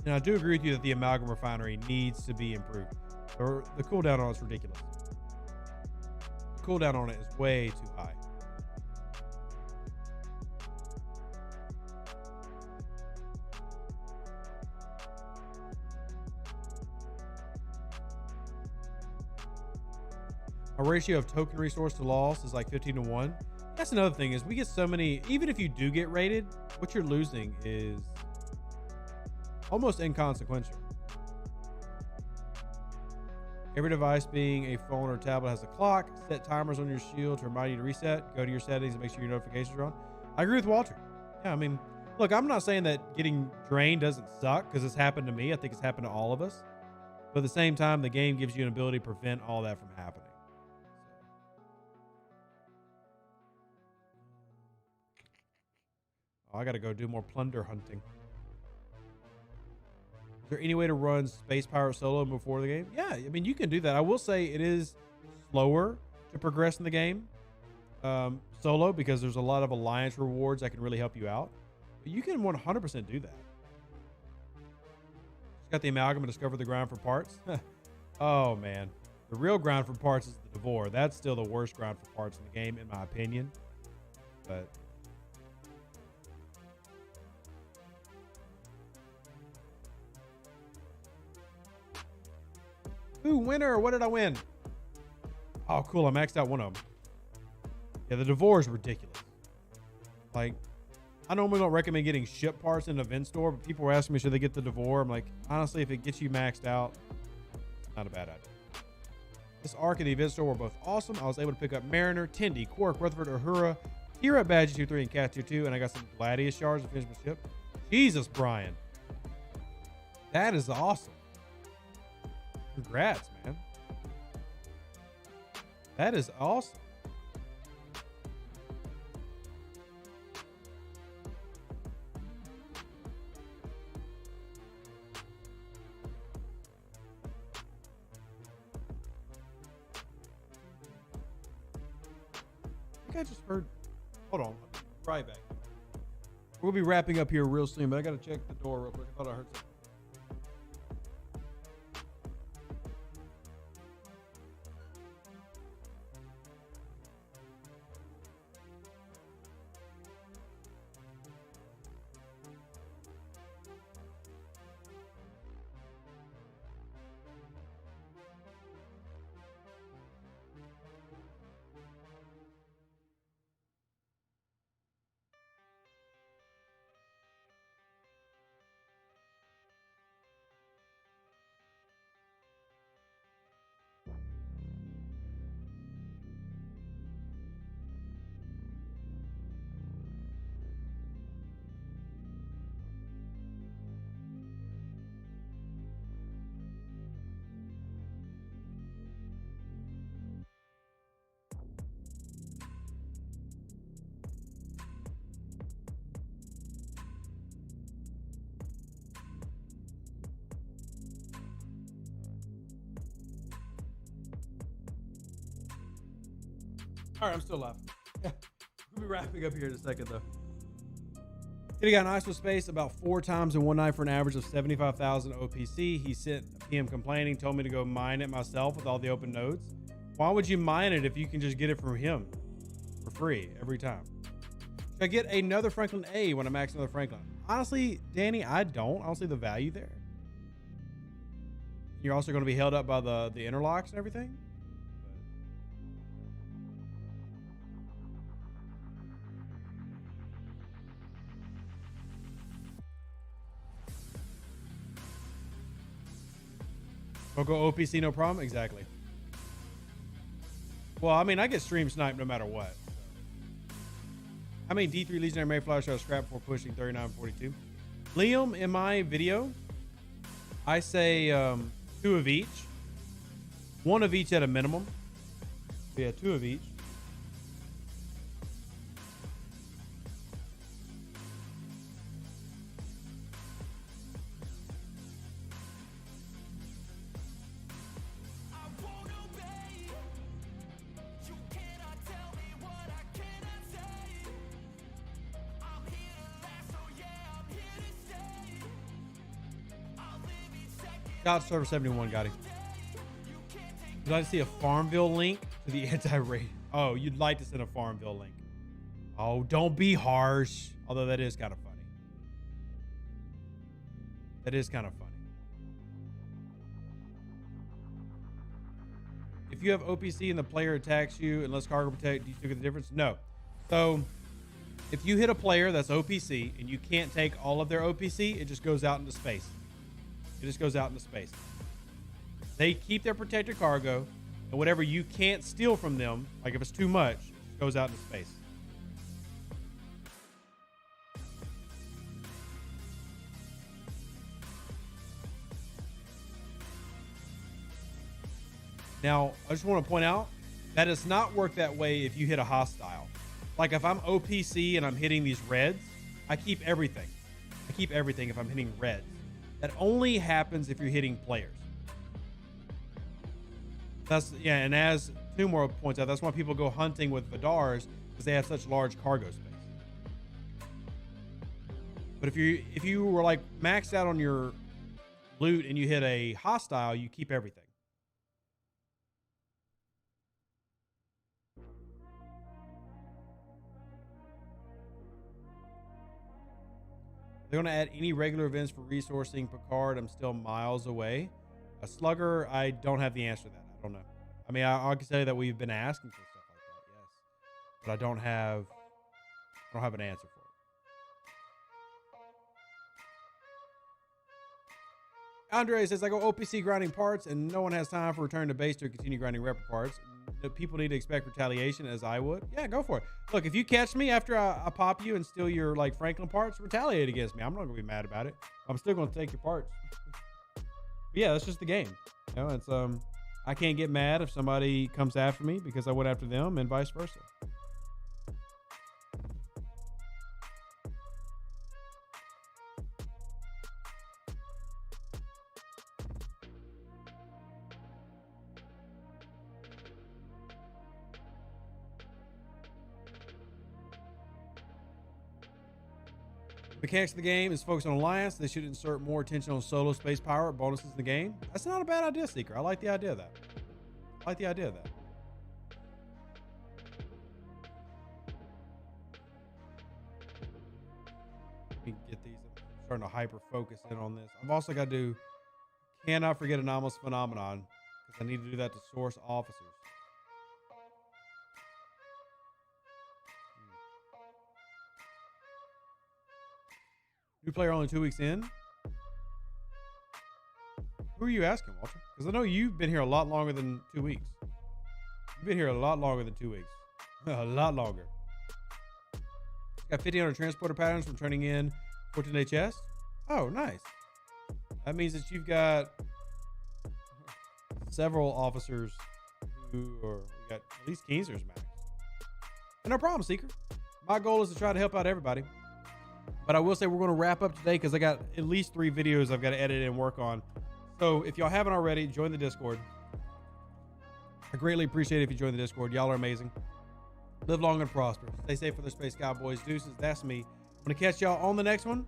And I do agree with you that the amalgam refinery needs to be improved. The cooldown on it is ridiculous. The cooldown on it is way too high. Our ratio of token resource to loss is like 15-1. That's another thing is we get so many, even if you do get raided, what you're losing is almost inconsequential. Every device being a phone or tablet has a clock. Set timers on your shield to remind you to reset. Go to your settings and make sure your notifications are on. I agree with Walter. Yeah, I mean, look, I'm not saying that getting drained doesn't suck because it's happened to me. I think it's happened to all of us. But at the same time, the game gives you an ability to prevent all that from happening. Oh, I got to go do more plunder hunting. Is there any way to run Space Pirate solo before the game? Yeah, I mean, you can do that. I will say it is slower to progress in the game solo because there's a lot of alliance rewards that can really help you out. But you can 100% do that. Just got the amalgam and discover the ground for parts. Oh, man. The real ground for parts is the Devore. That's still the worst ground for parts in the game, in my opinion. But ooh, winner. What did I win? Oh, cool. I maxed out one of them. Yeah, the Devore is ridiculous. Like, I normally don't recommend getting ship parts in an event store, but people were asking me, should they get the Devore? I'm like, honestly, if it gets you maxed out, not a bad idea. This arc and the event store were both awesome. I was able to pick up Mariner, Tendi, Quark, Rutherford, Uhura, Tier up badge 2-3 and Cath 2-2, and I got some Gladius shards to finish my ship. Jesus, Brian. That is awesome. Congrats, man. That is awesome. I think I just heard. Hold on. Right back. We'll be wrapping up here real soon, but I got to check the door real quick. I thought I heard something. All right, I'm still live. Yeah, we'll be wrapping up here in a second, though. He got an ISO space about 4 times in one night for an average of 75,000 OPC. He sent a PM complaining, told me to go mine it myself with all the open nodes. Why would you mine it if you can just get it from him for free every time? Should I get another Franklin A when I max another Franklin? Honestly, Danny, I don't see the value there. You're also going to be held up by the interlocks and everything. Don't go OPC, no problem. Exactly. Well, I mean, I get stream sniped no matter what. How many D3 Legionary Mayflower shall I scrap before pushing 3942? Liam, in my video, I say 2 of each. 1 of each at a minimum. Yeah, 2 of each. God Server 71 got him. Would I see a Farmville link to the anti-raid? Oh, you'd like to send a Farmville link. Oh, don't be harsh. Although that is kind of funny. That is kind of funny. If you have OPC and the player attacks you, unless cargo protect, do you still get the difference? No. So if you hit a player that's OPC and you can't take all of their OPC, it just goes out into space. It just goes out into space. They keep their protected cargo, and whatever you can't steal from them, like if it's too much, it goes out into space. Now, I just want to point out that does not work that way if you hit a hostile. Like if I'm OPC and I'm hitting these reds, I keep everything. I keep everything if I'm hitting reds. That only happens if you're hitting players. That's, yeah, and as Tumor points out, that's why people go hunting with Vidars, because they have such large cargo space. But if you were like maxed out on your loot and you hit a hostile, you keep everything. They're going to add any regular events for resourcing Picard. I'm still miles away. A Slugger, I don't have the answer to that. I don't know. I mean, I can tell you that we've been asking for stuff like that, yes. But I don't have an answer for it. Andre says, I go OPC grinding parts and no one has time for return to base to continue grinding rep parts. The people need to expect retaliation, as I would. Yeah, go for it. Look, if you catch me after I pop you and steal your like Franklin parts, retaliate against me. I'm not gonna be mad about it. I'm still gonna take your parts. But yeah, that's just the game. You know, it's I can't get mad if somebody comes after me because I went after them, and vice versa. Mechanics of the game is focused on alliance. They should insert more attention on solo space power bonuses in the game. That's not a bad idea, Seeker. I like the idea of that. I like the idea of that. Let me get these. I'm starting to hyper focus in on this. I've also got to do, cannot forget anomalous phenomenon, because I need to do that to source officers. New player only 2 weeks in. Who are you asking, Walter? Because I know you've been here a lot longer than 2 weeks. You've been here a lot longer than 2 weeks. A lot longer. Got 1,500 transporter patterns from turning in 14-day chest. Oh, nice. That means that you've got several officers who are, we got at least Keenser's max. And no problem, Seeker. My goal is to try to help out everybody. But I will say we're going to wrap up today because I got at least 3 videos I've got to edit and work on. So if y'all haven't already, join the Discord. I greatly appreciate it if you join the Discord. Y'all are amazing. Live long and prosper. Stay safe for the Space Cowboys. Deuces, that's me. I'm going to catch y'all on the next one,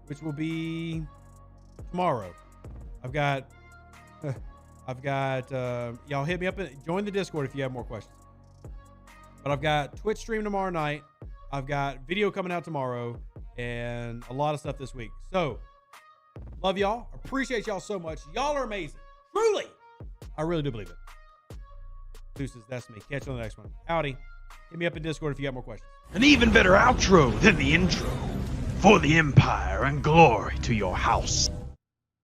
which will be tomorrow. I've got y'all hit me up and join the Discord if you have more questions. But I've got Twitch stream tomorrow night. I've got video coming out tomorrow and a lot of stuff this week. So love y'all. Appreciate y'all so much. Y'all are amazing. Truly. I really do believe it. Deuces, that's me. Catch you on the next one. Howdy. Hit me up in Discord if you got more questions. An even better outro than the intro. For the Empire and glory to your house.